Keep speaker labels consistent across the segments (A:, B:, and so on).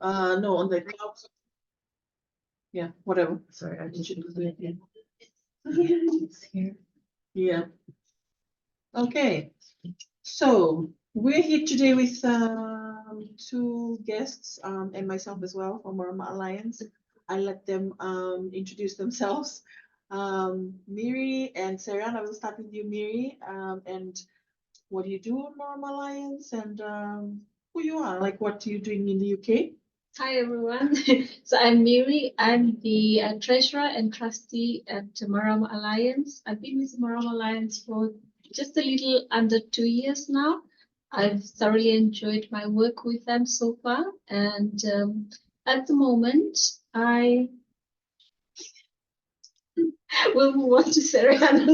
A: No, on the yeah, whatever. Sorry, I didn't do it yet. It's here. Yeah. Okay. So we're here today with two guests and myself as well from Marama Alliance. I let them introduce themselves. Miri and Sereana, I will start with you, Miri. And what do you do in Marama Alliance, and who you are? Like, what are you doing in the UK?
B: Hi everyone. So I'm Miri. I'm the treasurer and trustee at Marama Alliance. I've been with Marama Alliance for just a little under 2 years now. I've thoroughly enjoyed my work with them so far, and at the moment I will move on to Sereana.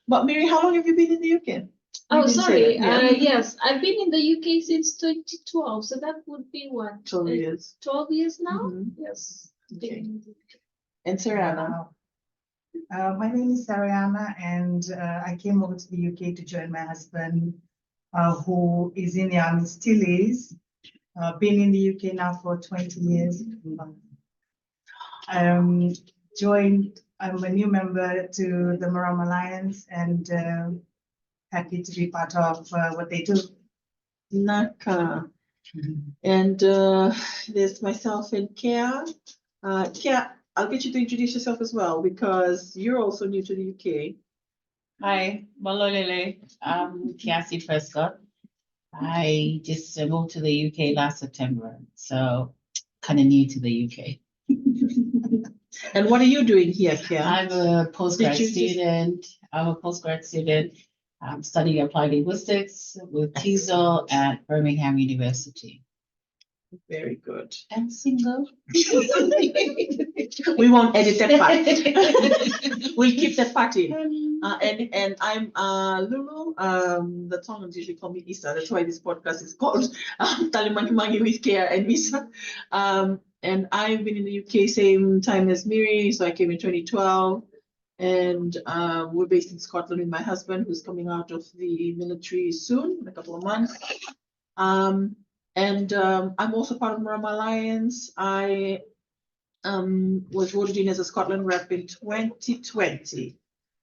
A: But Miri, how long have you been in the UK?
B: Oh, sorry.
A: Yeah.
B: Yes, I've been in the UK since 2012, so that would be what?
A: 12 years.
B: 12 years now?
A: Mhm.
B: Yes.
A: Okay. And Sereana?
C: My name is Sereana, and I came over to the UK to join my husband, who is in the army, still is. Been in the UK now for 20 years. I'm a new member to the Marama Alliance, and happy to be part of what they do.
A: Naka. And there's myself and Kea. Kea, I'll get you to introduce yourself as well, because you're also new to the UK.
D: Hi, Malolele. I'm Kea Isa. I just moved to the UK last September, so kind of new to the UK.
A: And what are you doing here, Kea?
D: I'm a postgrad
A: Did you just-
D: student. I'm a postgrad student. I'm studying applied linguistics with TESOL at Birmingham University.
A: Very good.
D: I'm single.
A: We won't edit that part. We'll keep that part in. And I'm Lulu. The Tongans usually call me Isa. That's why this podcast is called Talimagimagi with Kea and Isa. And I've been in the UK same time as Miri, so I came in 2012. And we're based in Scotland with my husband, who's coming out of the military soon, in a couple of months. I'm also part of Marama Alliance. I was voted in as a Scotland rep in 2020.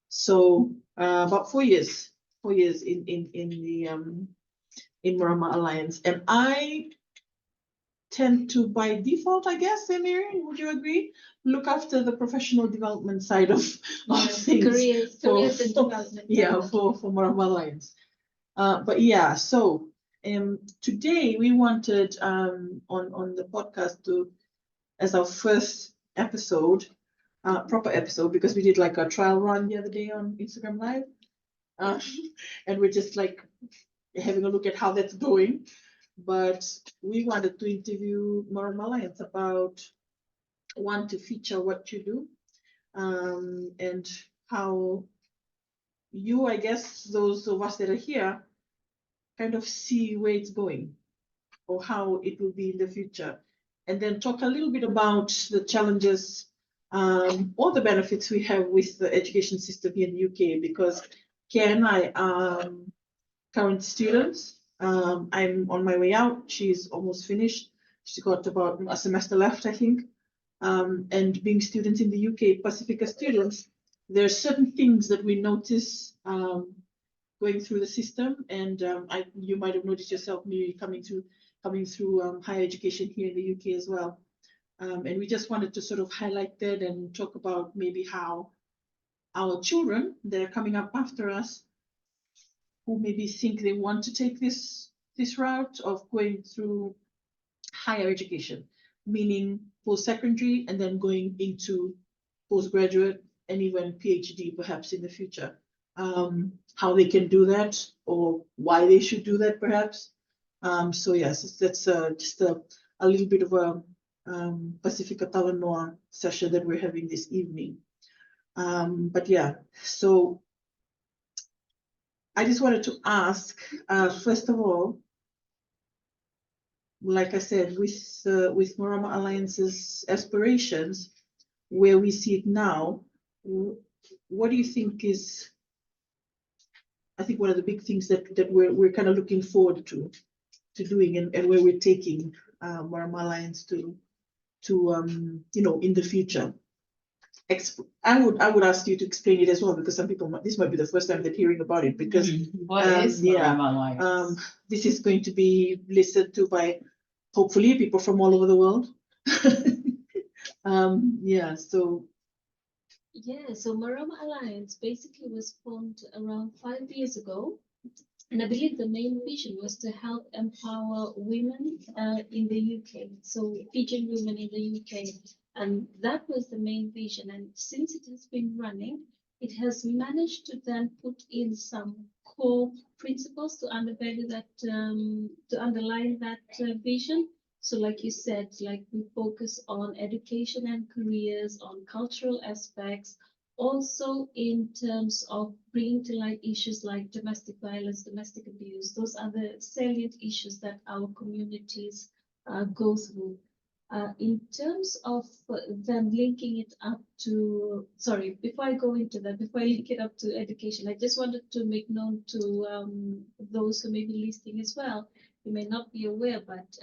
A: So about 4 years in Marama Alliance. And I tend to, by default, I guess, Miri, would you agree? Look after the professional development side of things.
B: Careers and development.
A: Yeah, for Marama Alliance. But yeah, so today we wanted on the podcast to, as our first episode, proper episode, because we did like a trial run the other day on Instagram Live, and we're just like having a look at how that's going. But we wanted to interview Marama Alliance about, one, to feature what you do, and how you, I guess, those of us that are here, kind of see where it's going or how it will be in the future. And then talk a little bit about the challenges or the benefits we have with the education system here in the UK, because Kea and I are current students. I'm on my way out. She's almost finished. She's got about a semester left, I think. And being students in the UK, Pasifika students, there are certain things that we notice going through the system, and you might have noticed yourself, Miri, coming through higher education here in the UK as well. And we just wanted to sort of highlight that and talk about maybe how our children that are coming up after us, who maybe think they want to take this route of going through higher education, meaning post-secondary and then going into postgraduate and even PhD perhaps in the future. How they can do that, or why they should do that perhaps. So yes, that's just a little bit of a Pasifika Talanoa session that we're having this evening. But yeah, so I just wanted to ask, first of all, like I said, with Marama Alliance's aspirations, where we see it now, what do you think is I think one of the big things that we're kind of looking forward to doing, and where we're taking Marama Alliance to in the future. I would ask you to explain it as well, because some people this might be the first time they're hearing about it, because
D: What is Marama Alliance?
A: this is going to be listened to by hopefully people from all over the world.
B: So Marama Alliance basically was formed around 5 years ago. And I believe the main vision was to help empower women in the UK, so Fijian women in the UK. And that was the main vision. And since it has been running, it has managed to then put in some core principles to undervalue that, to underline that vision. So like you said, like we focus on education and careers, on cultural aspects, also in terms of bringing to light issues like domestic violence, domestic abuse. Those are the salient issues that our communities go through. In terms of then linking it up to, sorry, before I go into that, before I link it up to education, I just wanted to make known to those who may be listening as well. You may not be aware, but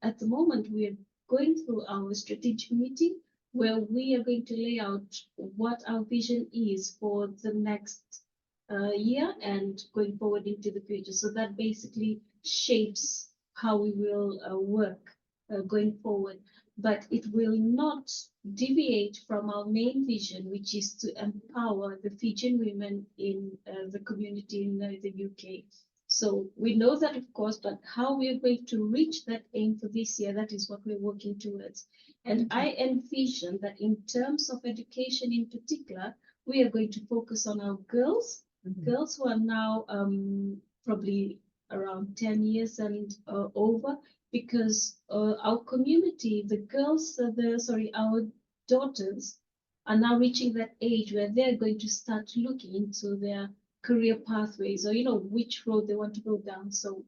B: at the moment we are going through our strategic meeting, where we are going to lay out what our vision is for the next year and going forward into the future. So that basically shapes how we will work going forward. But it will not deviate from our main vision, which is to empower the Fijian women in the community in the UK. So we know that, of course, but how we are going to reach that aim for this year, that is what we're working towards. And I envision that in terms of education in particular, we are going to focus on our girls, girls who are now probably around 10 years and over, because our community, the girls, our daughters are now reaching that age where they're going to start looking into their career pathways, or which road they want to go down. So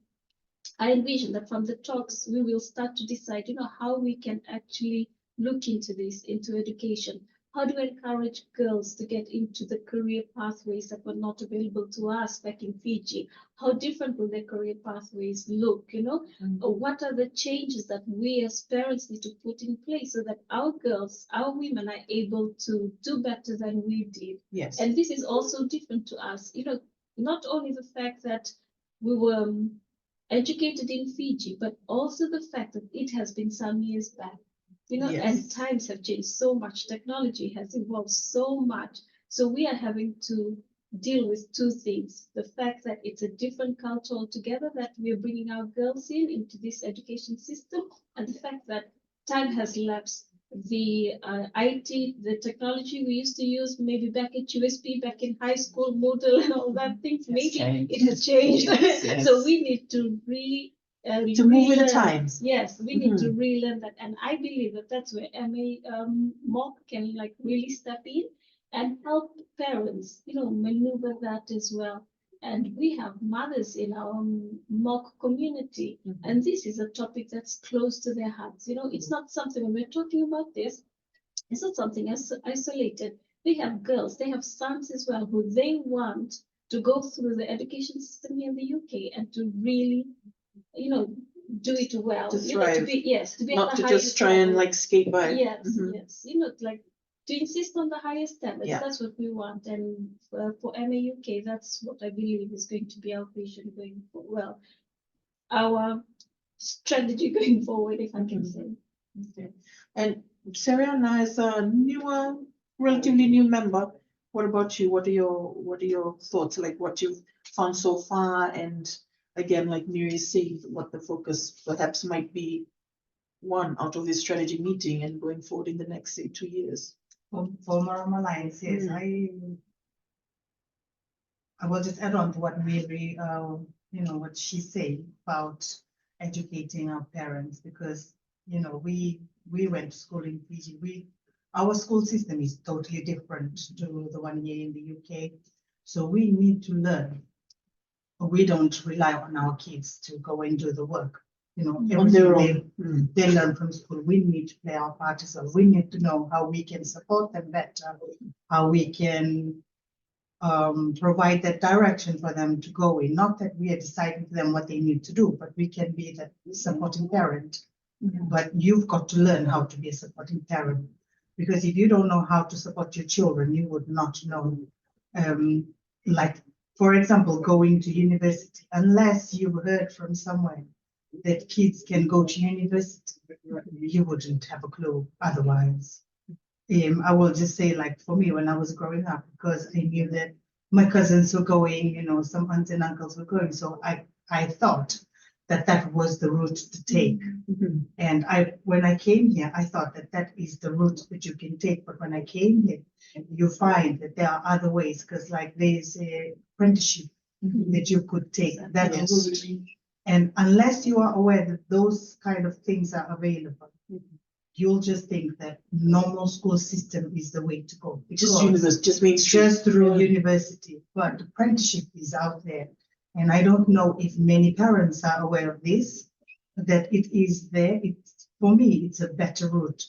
B: I envision that from the talks we will start to decide how we can actually look into this, into education. How do we encourage girls to get into the career pathways that were not available to us back in Fiji? How different will their career pathways look? What are the changes that we as parents need to put in place so that our girls, our women are able to do better than we did?
A: Yes.
B: And this is also different to us. Not only the fact that we were educated in Fiji, but also the fact that it has been some years back.
A: Yes.
B: And times have changed so much. Technology has evolved so much. So we are having to deal with two things. The fact that it's a different culture altogether that we're bringing our girls into this education system, and the fact that time has elapsed. The IT, the technology we used to use maybe back at USP, back in high school, Moodle and all that things, maybe it has changed.
D: Yes.
B: So we need to
A: To move with the
B: relearn.
A: times.
B: Yes, we need to relearn that, and I believe that that's where MA MOC can really step in and help parents, maneuver that as well. And we have mothers in our MOC community, and this is a topic that's close to their hearts. It's not something, when we're talking about this, it's not something isolated. They have girls, they have sons as well, who they want to go through the education system here in the UK and to really do it well.
A: To thrive.
B: To be
A: Not
B: at
A: to
B: the
A: just try and skate by.
B: Yes, yes. To insist on the highest standards.
A: Yeah.
B: That's what we want. And for MA UK, that's what I believe is going to be our vision going forward. Well, our strategy going forward, if I can say.
A: Okay. And Sereana is a relatively new member. What about you? What are your thoughts? What you've found so far, and again, like Miri is saying, what the focus perhaps might be one out of this strategy meeting and going forward in the next, say, 2 years.
C: For Marama Alliance, yes, I will just add on to what Miri, what she said about educating our parents, because we went to school in Fiji. Our school system is totally different to the one here in the UK, so we need to learn. We don't rely on our kids to go and do the work.
A: On their own.
C: They learn from school. We need to play our part as well. We need to know how we can support them better, how we can provide that direction for them to go in. Not that we are deciding for them what they need to do, but we can be that supporting parent. But you've got to learn how to be a supporting parent, because if you don't know how to support your children, you would not know. Like, for example, going to university, unless you heard from somewhere that kids can go to university, you wouldn't have a clue otherwise. I will just say, like, for me, when I was growing up, because I knew that my cousins were going, you know, some aunts and uncles were going, so I thought that that was the route to take. And when I came here, I thought that that is the route that you can take. But when I came here, you find that there are other ways, because like there's a apprenticeship that you could take that route. And unless you are aware that those kind of things are available, you'll just think that normal school system is the way to go.
A: Just university, just mainstream.
C: Just through university, but apprenticeship is out there. And I don't know if many parents are aware of this, that it is there. For me, it's a better route.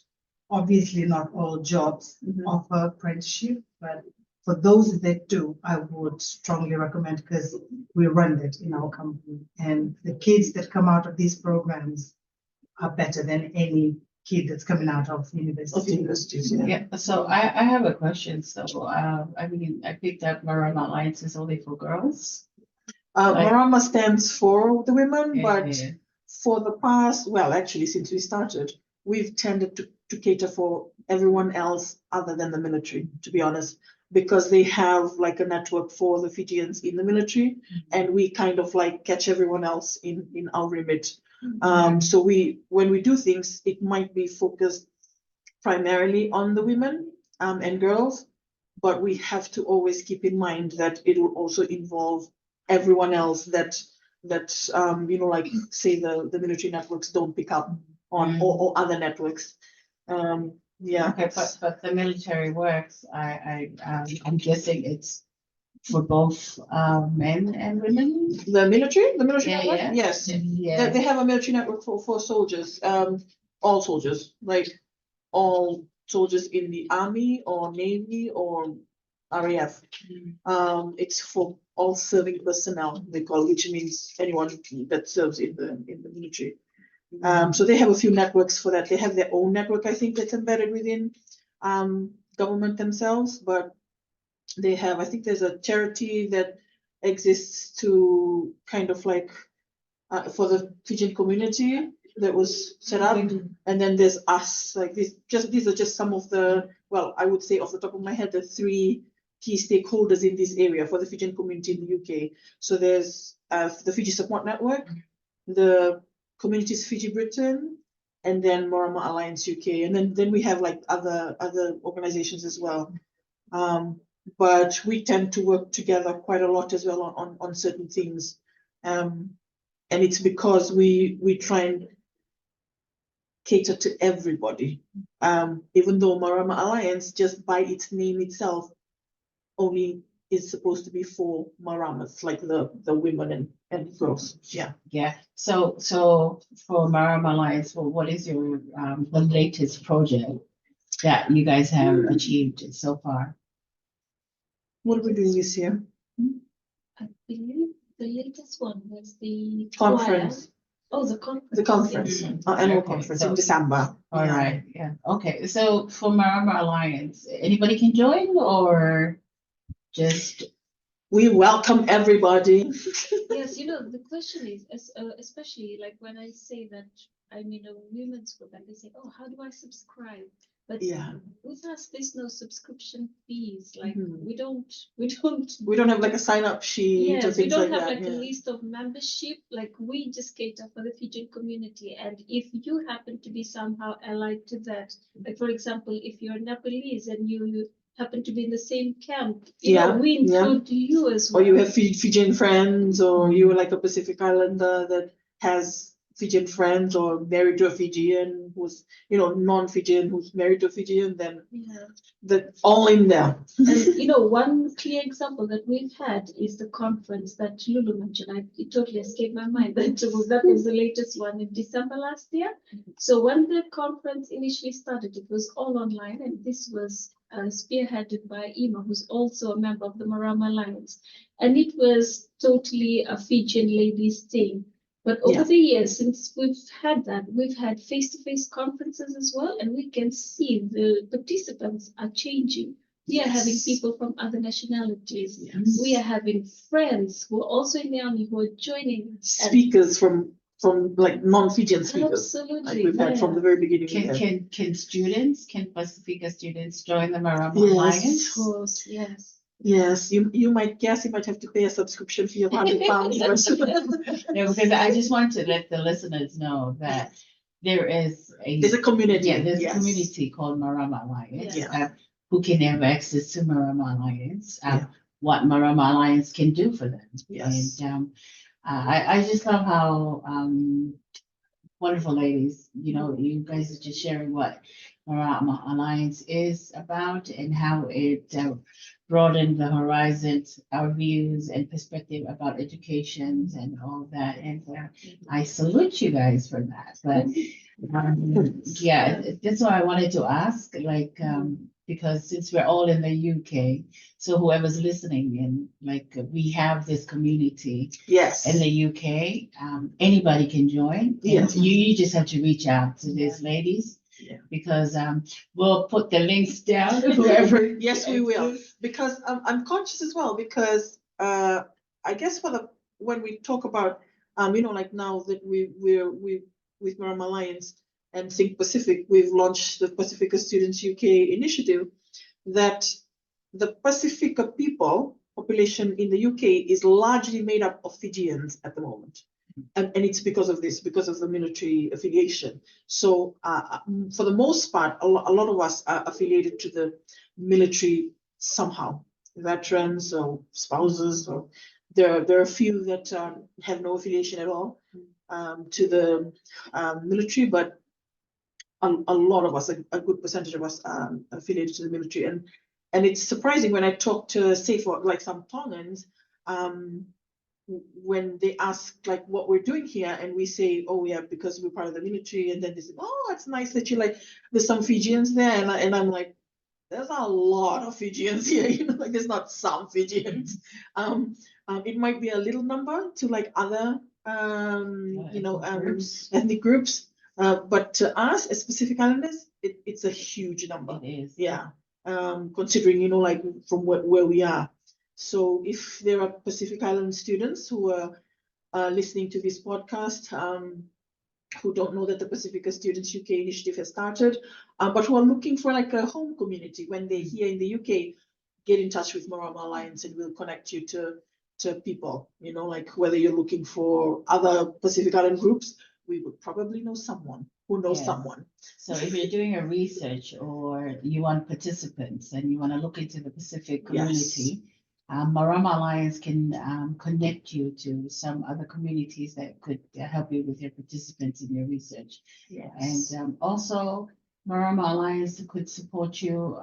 C: Obviously, not all jobs offer apprenticeship, but for those that do, I would strongly recommend, because we run it in our company. And the kids that come out of these programs are better than any kid that's coming out of university.
D: Yeah, so I have a question. So, I mean, I picked up Marama Alliance is only for girls.
A: Marama stands for the women, but
D: Yeah.
A: for the past, well, actually, since we started, we've tended to cater for everyone else other than the military, to be honest, because they have like a network for the Fijians in the military, and we kind of like catch everyone else in our remit. So when we do things, it might be focused primarily on the women and girls, but we have to always keep in mind that it will also involve everyone else that you know, like say the military networks don't pick up on, or other networks. Yeah.
D: Okay, but the military works, I'm guessing it's for both men and women?
A: The military network?
D: Yeah.
A: Yes.
D: Yeah.
A: They have a military network for soldiers, all soldiers, like all soldiers in the army or navy or RAF. It's for all serving personnel, they call, which means anyone that serves in the military. So they have a few networks for that. They have their own network, I think, that's embedded within government themselves, but they have, I think there's a charity that exists to kind of like for the Fijian community that was set up, and then there's us, like these are just some of the, well, I would say off the top of my head, the 3 key stakeholders in this area for the Fijian community in the UK. So there's the Fiji Support Network, the Communities Fiji Britain, and then Marama Alliance UK, and then we have like other organizations as well. But we tend to work together quite a lot as well on certain things, and it's because we try and cater to everybody. Even though Marama Alliance, just by its name itself, only is supposed to be for Maramas, like the women and girls. Yeah.
D: Yeah. So for Marama Alliance, well, what is your the latest project that you guys have achieved so far?
A: What are we doing this year?
B: I believe the latest one was the
A: Conference.
B: choir. Oh, the conference.
A: The conference,
B: Yes.
A: our annual
D: Okay,
A: conference
D: so-
A: in December.
D: All
A: Yeah.
D: right. Yeah. Okay. So for Marama Alliance, anybody can join or just
A: We welcome everybody.
B: Yes, you know, the question is, especially like when I say that I'm in a women's group and they say, oh, how do I subscribe? But
A: Yeah.
B: with us, there's no subscription fees. Like
A: Mhm.
B: we don't.
A: We don't have like a sign up sheet or
B: Yes, we
A: things
B: don't
A: like
B: have
A: that.
B: like a
A: Yeah.
B: list of membership. Like we just cater for the Fijian community. And if you happen to be somehow allied to that, like for example, if you're Nepalese and you happen to be in the same camp, you know,
A: Yeah,
B: we
A: yeah.
B: include you as
A: Or
B: well.
A: you have Fijian friends, or you're like a Pacific Islander that has Fijian friends, or married to a Fijian who's, you know, non-Fijian who's married to a Fijian, then
B: Yeah.
A: all in there.
B: And you know, one clear example that we've had is the conference that Lulu mentioned. It totally escaped my mind. That was the latest one in December last year. So when the conference initially started, it was all online, and this was spearheaded by Ima, who's also a member of the Marama Alliance. And it was totally a Fijian ladies thing. But over
A: Yeah.
B: the years, since we've had that, we've had face-to-face conferences as well, and we can see the participants are changing. We are having
A: Yes.
B: people from other nationalities.
A: Yes.
B: We are having friends who are also in the army who are joining. And
A: Speakers from like non-Fijian speakers, like
B: absolutely,
A: we've had from the very beginning. we had.
D: Can Pasifika students join the Marama
A: Yes.
D: Alliance?
B: of course, yes.
A: Yes, you might guess you might have to pay a subscription fee of £100. But
D: No, because I just want to let the listeners know that there is
A: there's a community.
D: yeah, there's
A: yes.
D: a community called Marama Alliance,
A: Yeah.
D: who can have access to Marama Alliance,
A: Yeah.
D: what Marama Alliance can do for them.
A: Yes.
D: And I just love how wonderful ladies, you guys are just sharing what Marama Alliance is about and how it broadened the horizons, our views and perspective about education and all that. And I salute you guys for that. But yeah, that's why I wanted to ask, like, because since we're all in the UK, so whoever's listening in, like, we have this community
A: Yes.
D: in the UK, anybody can join. And
A: Yes.
D: you just have to reach out to these ladies.
A: Yeah.
D: Because we'll put the links down, whoever.
A: Yes, we will. Because I'm conscious as well, because I guess when we talk about like now that we're with Marama Alliance and Think Pacific, we've launched the Pasifika Students UK initiative, that the Pasifika population in the UK is largely made up of Fijians at the moment. And it's because of the military affiliation. So for the most part, a lot of us are affiliated to the military somehow, veterans or spouses, or there are a few that have no affiliation at all to the military, but a lot of us, a good percentage of us are affiliated to the military. And it's surprising when I talk to, say, for like some Tongans, when they ask like what we're doing here, and we say, oh yeah, because we're part of the military, and then they say, oh, it's nice that you like, there's some Fijians there, and I'm like, there's a lot of Fijians here, like there's not some Fijians. It might be a little number to like other ethnic groups, but to us as Pacific Islanders, it's a huge number.
D: It is.
A: Yeah, considering like from where we are. So if there are Pacific Island students who are listening to this podcast, who don't know that the Pasifika Students UK initiative has started, but who are looking for like a home community when they're here in the UK, get in touch with Marama Alliance and we'll connect you to people, like whether you're looking for other Pacific Island groups, we would probably know someone who knows
D: Yes.
A: someone.
D: So if you're doing a research or you want participants and you want to look into the Pacific community, Marama Alliance can connect you to some other communities that could help you with your participants in your research.
A: Yes.
D: And also, Marama Alliance could support you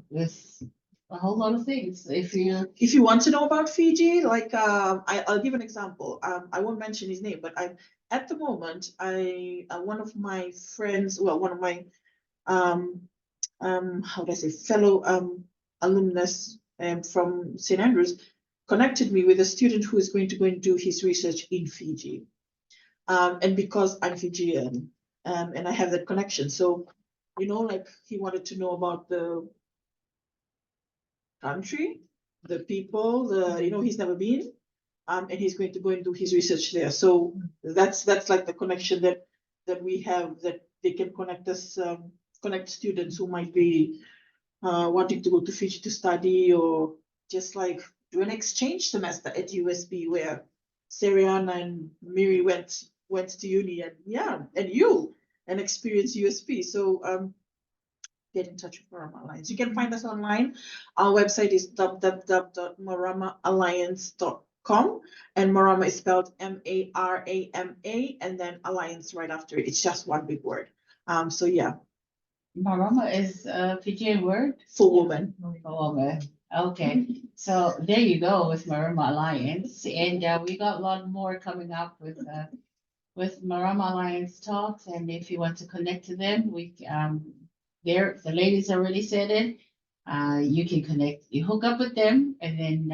D: with a whole lot of things. If you
A: want to know about Fiji, like I'll give an example. I won't mention his name, but at the moment, one of my friends, well, one of my how do I say, fellow alumnus from St. Andrews, connected me with a student who is going to go and do his research in Fiji. And because I'm Fijian, and I have that connection, so like he wanted to know about the country, the people, he's never been, and he's going to go and do his research there. So that's like the connection that we have, that they can connect us, connect students who might be wanting to go to Fiji to study, or just like do an exchange semester at USB, where Sereana and Miri went to uni, and experience USB. So get in touch with Marama Alliance. You can find us online. Our website is www.maramaalliance.com, and Marama is spelled Marama, and then Alliance right after it. It's just one big word. So yeah.
D: Marama is a Fijian word
A: for woman.
D: For woman. Okay, so there you go with Marama Alliance, and we got a lot more coming up with Marama Alliance talks. And if you want to connect to them, the ladies already said it. you can connect, you hook up with them, and then,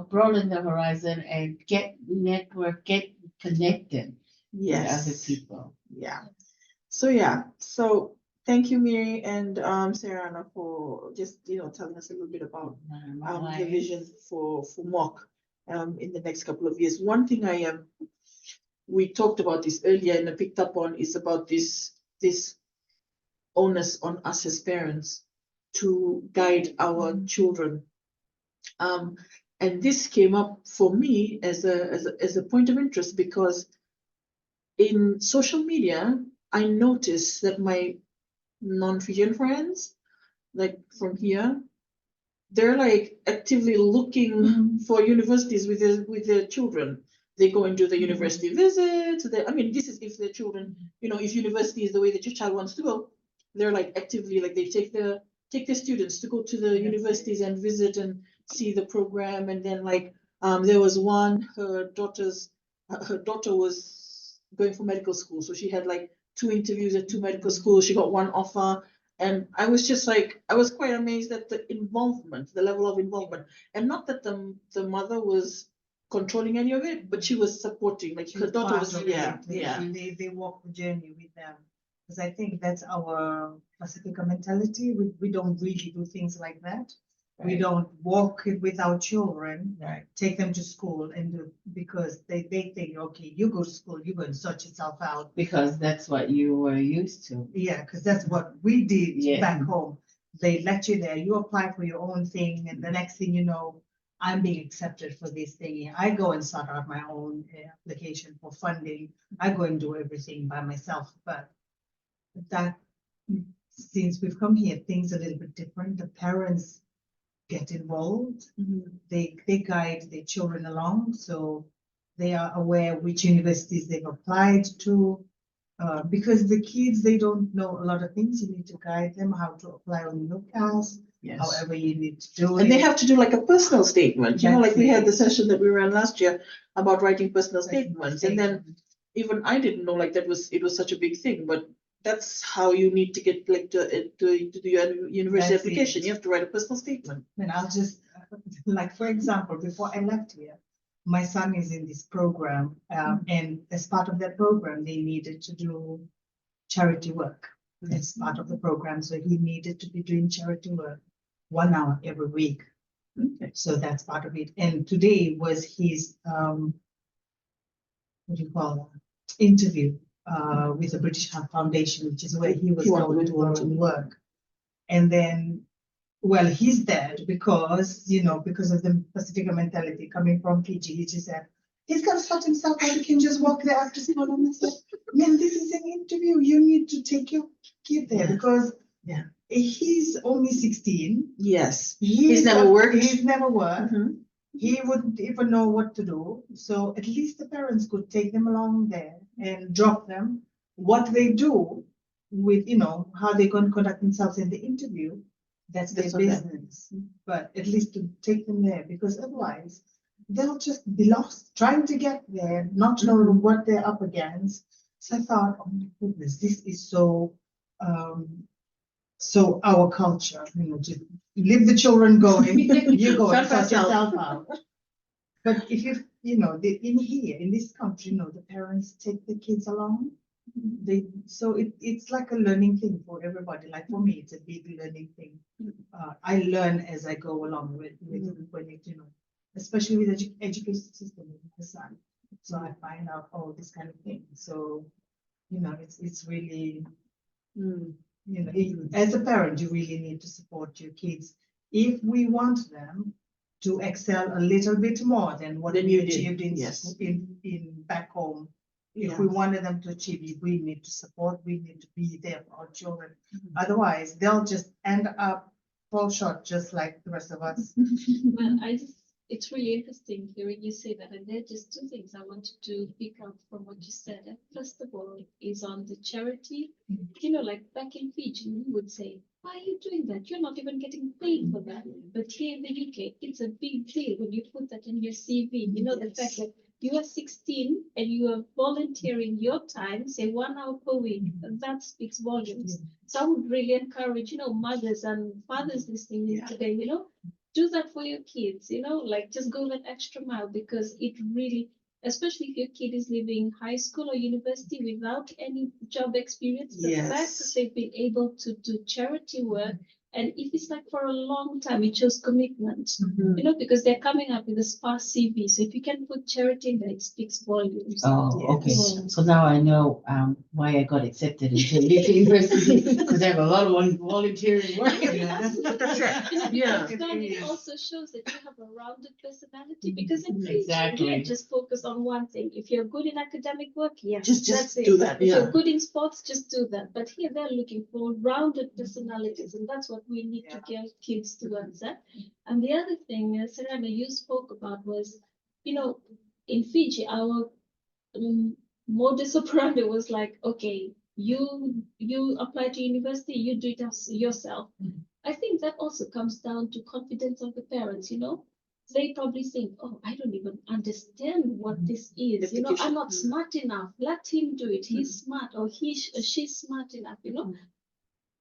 D: broaden the horizon and get connected with other
A: Yes.
D: people.
A: Yeah. So thank you, Miri and Sereana, for just telling us a little bit about the vision for MOC in the next couple of years. One thing we talked about this earlier and I picked up on is about this onus on us as parents to guide our children. And this came up for me as a point of interest because in social media, I noticed that my non-Fijian friends, like from here, they're like actively looking for universities with their children. They go and do the university visits. This is if their children, if university is the way that your child wants to go, they're like actively like they take the students to go to the universities and visit and see the program. And then there was one, her daughter was going for medical school, so she had like 2 interviews at 2 medical schools. She got 1 offer. And I was just like, I was quite amazed at the level of involvement. And not that the mother was controlling any of it, but she was supporting, like her daughter was,
C: They walk the journey with them. Because I think that's our Pasifika mentality. We don't really do things like that. We don't walk it with our children, take them to school and do, because they think, okay, you go to school, you're going to sort yourself out.
D: Because that's what you were used to.
C: Yeah, because that's what we did back home. They let you there, you apply for your own thing, and the next thing you know, I'm being accepted for this thing. I go and sort out my own application for funding. I go and do everything by myself. But that, since we've come here, things are a little bit different. The parents get involved. They guide their children along, so they are aware which universities they've applied to. Because the kids, they don't know a lot of things. You need to guide them how to apply on your class, however you need to do it.
A: And they have to do like a personal statement, like we had the session that we ran last year about writing personal statements. And then even I didn't know like it was such a big thing, but that's how you need to get like to do your university application. You have to write a personal statement.
C: And I'll just, like, for example, before I left here, my son is in this program, and as part of that program, they needed to do charity work as part of the program. So he needed to be doing charity work 1 hour every week. So that's part of it. And today was his, what do you call that? Interview with the British Heart Foundation, which is where he was going to work. And then, well, he's dead because of the Pasifika mentality coming from Fiji. He just said, he's got to sort himself out. He can just walk there after school. And I said, man, this is an interview. You need to take your kid there because he's only 16.
A: Yes. He's never worked.
C: He's never worked. He wouldn't even know what to do. So at least the parents could take them along there and drop them. What they do with, how they're going to conduct themselves in the interview, that's their business. But at least to take them there, because otherwise they'll just be lost trying to get there, not knowing what they're up against. So I thought, oh my goodness, this is so our culture, to leave the children going, you go and sort yourself out. But if in this country, the parents take the kids along. It's like a learning thing for everybody. Like for me, it's a big learning thing. I learn as I go along with when especially with the education system with my son. So I find out all this kind of thing. So it's really as a parent, you really need to support your kids if we want them to excel a little bit more than what we achieved in back home. If we wanted them to achieve, we need to support, we need to be there for our children. Otherwise, they'll just end up fall short just like the rest of us.
B: Well, it's really interesting hearing you say that. And there are just 2 things I wanted to pick up from what you said. First of all, is on the charity. Like back in Fiji, we would say, why are you doing that? You're not even getting paid for that. But here in the UK, it's a big deal when you put that in your CV. The fact that you are 16 and you are volunteering your time, say 1 hour per week, that speaks volumes. So I would really encourage, mothers and fathers listening in today, do that for your kids, like just go that extra mile, because it really, especially if your kid is leaving high school or university without any job experience, the fact that
A: Yes.
B: they've been able to do charity work, and if it's like for a long time, it shows commitment, because they're coming up with a sparse CV. So if you can put charity in there, it speaks volumes.
D: Oh, okay.
B: Yes.
D: So now I know why I got accepted into UK University, because I have a lot of volunteering work.
A: That's right. Yeah.
B: Because then it also shows that you have a rounded personality, because in Fiji,
D: Exactly.
B: you can't just focus on one thing. If you're good in academic work, yes,
A: Just
B: that's
A: do
B: it.
A: that,
B: If
A: yeah.
B: you're good in sports, just do that. But here they're looking for rounded personalities, and that's what we need to get kids to answer. And the other thing, Serena, you spoke about was, in Fiji, our modus operandi was like, okay, you apply to university, you do it yourself. I think that also comes down to confidence of the parents, They probably think, oh, I don't even understand what this is. I'm not smart enough. Let him do it. He's smart, or she's smart enough,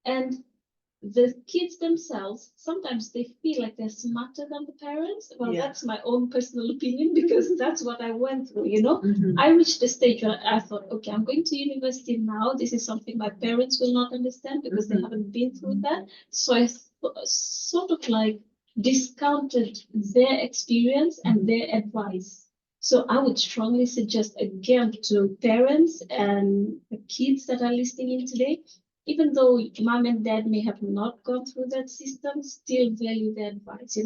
B: And the kids themselves, sometimes they feel like they're smarter than the parents. Well,
A: Yeah.
B: that's my own personal opinion, because that's what I went through,
A: Mhm.
B: I reached the stage where I thought, okay, I'm going to university now. This is something my parents will not understand, because they haven't been through that. So I sort of like discounted their experience and their advice. So I would strongly suggest again to parents and the kids that are listening in today, even though mom and dad may have not gone through that system, still value their advice,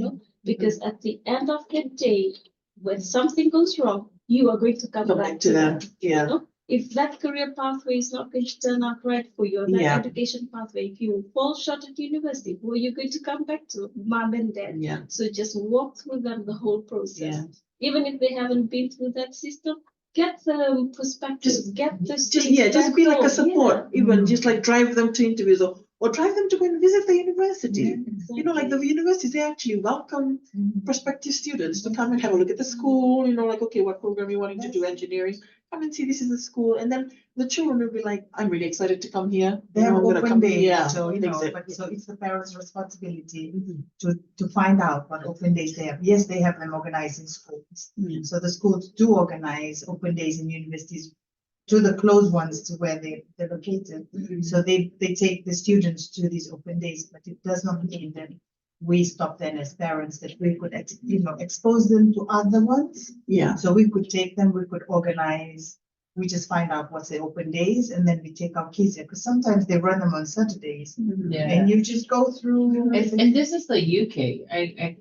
B: because at the end of the day, when something goes wrong, you are going to come back to
A: them.
B: that.
A: Yeah.
B: If that career pathway is not going to turn out right for you, or that
A: Yeah.
B: education pathway, if you fall short at university, who are you going to come back to? Mom and dad.
A: Yeah.
B: So just walk through them the whole process.
A: Yeah.
B: Even if they haven't been through that system, get the perspective, get the
A: Just be like a support, even just like drive them to interviews, or drive them to go and visit the university. Like the universities, they actually welcome prospective students to come and have a look at the school, like, okay, what program you wanting to do, engineering, come and see, this is the school. And then the children will be like, I'm really excited to come here.
C: They have
A: I'm gonna
C: open
A: come
C: days,
A: here.
C: so
A: Exactly.
C: but so it's the parents' responsibility
A: Mhm.
C: to find out what open days they have. Yes, they have them organized in schools.
A: Mm.
C: So the schools do organize open days in universities to the closed ones to where they're located.
A: Mhm.
C: So they take the students to these open days, but it does not mean that we stop then as parents, that we could expose them to other ones.
A: Yeah.
C: So we could take them, we could organize, we just find out what's the open days, and then we take our kids there, because sometimes they run them on Saturdays.
A: Mhm.
D: Yeah.
C: And you just go through.
D: And this is the UK.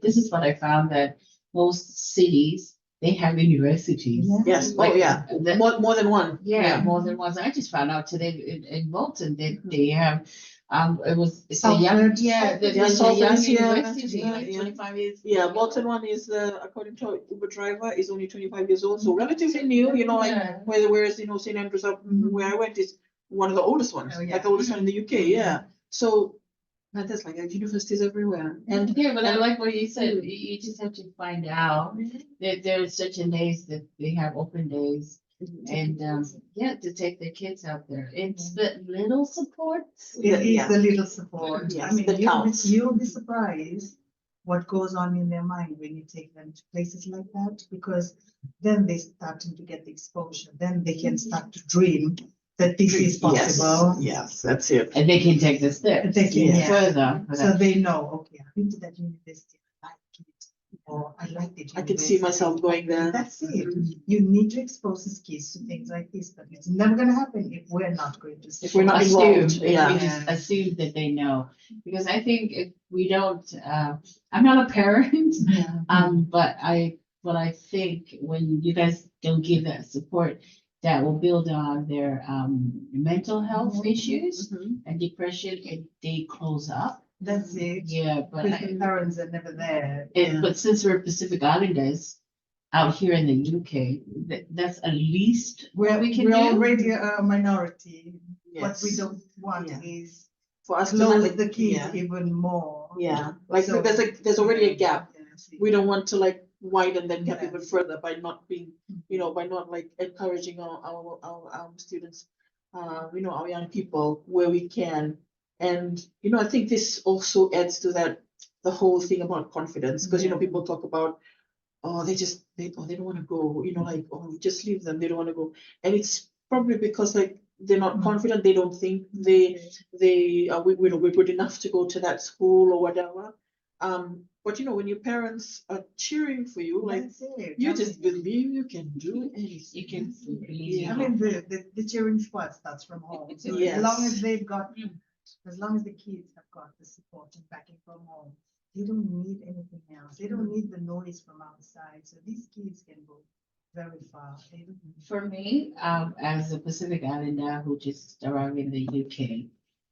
D: This is what I found, that most cities, they have universities.
C: Yeah.
A: Yes.
D: Like,
A: Oh, yeah.
D: the-
A: More than one.
D: Yeah, more than once. I just found out today in Bolton that they have, it's a young,
C: Salford.
D: there's
A: Yeah,
D: a
A: Salford
D: young
A: is here,
D: university,
A: yeah,
D: like
A: yeah.
D: 25 years.
A: Yeah, Bolton one is, according to Uber driver, is only 25 years old, so relatively new, like,
D: Yeah.
A: whereas, St. Andrews up where I went is one of the oldest ones,
C: Oh, yeah.
A: like the oldest one in the UK, yeah. So, there's like universities everywhere, and
D: Yeah, but I
A: and-
D: like what you said, you just have to find out that there are certain days that they have open days. And, to take their kids out there. It's the little supports.
C: It is
A: Yeah.
C: the little support.
A: Yes,
C: I mean,
A: that counts.
C: you'll be surprised what goes on in their mind when you take them to places like that, because then they starting to get the exposure. Then they can start to dream that this is possible.
A: Yes, that's it.
D: And they can take the steps
C: They can, yeah.
D: further. for
C: So
D: that.
C: they know, okay, I've been to that university, I liked it, or I liked it.
A: I can see myself going there.
C: That's it. You need to expose these kids to things like this, but it's never gonna happen if we're not going to.
A: If we're not
D: Assume,
A: involved,
D: if we
A: yeah.
D: just assume that they know, because I think if we don't, I'm not a parent,
C: Yeah.
D: but what I think when you guys don't give that support, that will build on their mental health issues
A: Mhm.
D: and depression, and they close up.
C: That's it.
D: Yeah, but
C: Because the parents are never there.
D: but since we're Pacific Islanders out here in the UK, that's at least what we can
C: We're
D: do.
C: already a minority. What we
A: Yes.
C: don't want
A: Yeah.
C: is
A: For us to
C: close
A: like,
C: the kids
A: yeah.
C: even more.
A: Yeah, like
C: So-
A: there's already a gap.
C: Yeah, see.
A: We don't want to like widen that gap even
C: Yes.
A: further by not being, by not like encouraging our students, our young people where we can. And, I think this also adds to that, the whole thing about confidence, because,
C: Yeah.
A: people talk about, oh, they don't want to go, like, oh, just leave them, they don't want to go. And it's probably because like they're not
C: Mhm.
A: confident, they don't think we're good enough to go to that school or whatever. But when your parents are cheering for you, like,
C: That's it.
A: you
C: I
A: just
C: mean,
A: believe you can do anything.
D: You can believe
A: Yeah.
C: I mean, the cheering squad starts from home. So
A: Yes.
C: as long as they've got, as long as the kids have got the support and backing from home, they don't need anything else. They don't need the noise from outside. So these kids can go very far. They don't need.
D: For me, as a Pacific Islander who just arrived in the UK,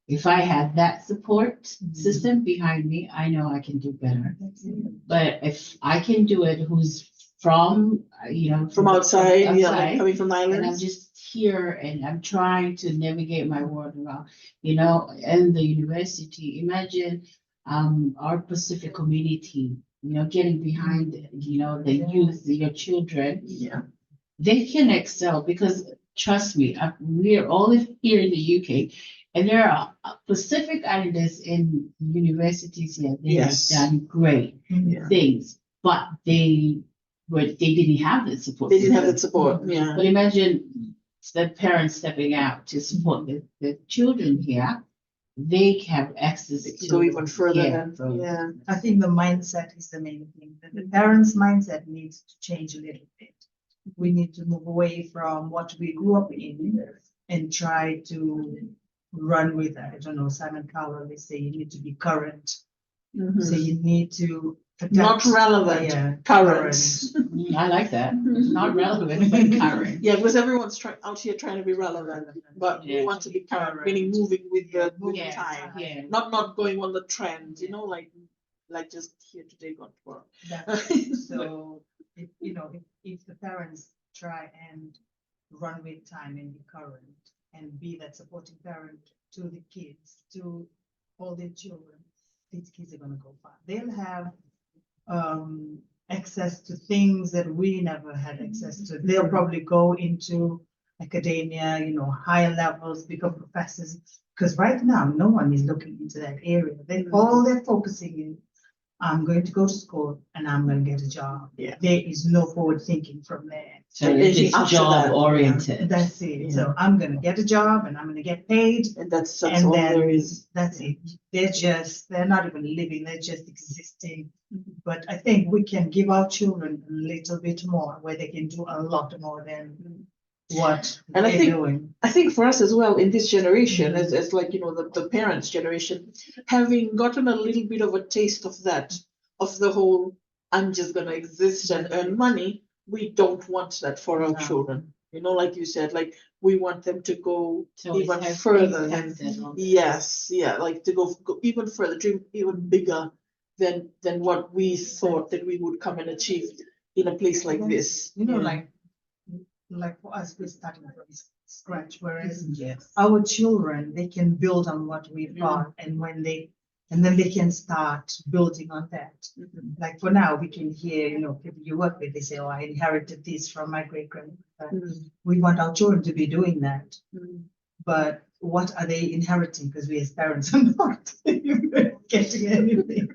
D: if I had that support system behind me, I know I can do better.
C: That's it.
D: But if I can do it, who's from,
A: From outside, yeah, like
D: outside,
A: coming from the
D: and I'm
A: islands.
D: just here and I'm trying to navigate my world around, and the university. Imagine our Pacific community, getting behind, the youth, your children,
A: Yeah.
D: they can excel because trust me, we're all here in the UK, and there are Pacific Islanders in universities here. They
A: Yes.
D: have done great
A: Yeah.
D: things, but they didn't have the support.
A: They didn't have
D: system.
A: that support, yeah.
D: But imagine the parents stepping out to support the children here. They have access
A: They can
D: to
A: go even further
D: yeah,
A: than, yeah.
C: I think the mindset is the main thing. The parents' mindset needs to change a little bit. We need to move away from what we grew up in and try to run with that. I don't know, Simon Cowell, they say you need to be current.
A: Mhm.
C: So you need to.
A: Not
C: adapt-
A: relevant,
C: Yeah,
A: current.
D: I like that. Not relevant, but current.
A: Yeah, because everyone's out here trying to be relevant, but we
D: Yeah.
A: want to be current, meaning moving with the
D: Yeah,
A: time,
D: yeah.
A: not going on the trend, like just here today, gone tomorrow.
C: That's it. So if the parents try and run with time and be current and be that supporting parent to the kids, to all their children, these kids are gonna go far. They'll have access to things that we never had access to. They'll probably go into academia, higher levels, become professors. Because right now, no one is looking into that area. All they're focusing in, I'm going to go to school and I'm going to get a job.
A: Yeah.
C: There is no forward thinking from there.
D: So
A: Anything
D: it's
A: after
D: job
A: that,
D: oriented.
C: That's it.
A: Yeah.
C: So I'm going to get a job and I'm going to get paid.
A: And that's
C: And
A: all
C: then
A: there is.
C: that's it. They're not even living, they're just existing.
A: Mhm.
C: But I think we can give our children a little bit more, where they can do a lot more than what
A: And I
C: they're
A: think-
C: doing.
A: I think for us as well in this generation,
C: Mhm.
A: as like the parents' generation, having gotten a little bit of a taste of that, of the whole I'm just gonna exist and earn money, we don't want that for our
C: No.
A: children. Like you said, like we want them to go
D: So it
A: even
D: has
A: further than
D: impacted on-
A: yes, yeah, like to go even further, dream even bigger than what we thought that we would come and achieve in a place like this. Yeah.
C: Like for us, we're starting from scratch, whereas
D: Yes.
C: our children, they can build on what we've got, and then they can start building on that.
A: Mhm.
C: Like for now, we can hear, people you work with, they say, oh, I inherited this from my great grandmother.
A: Mhm.
C: We want our children to be doing that,
A: Mhm.
C: but what are they inheriting? Because we as parents are not getting anything.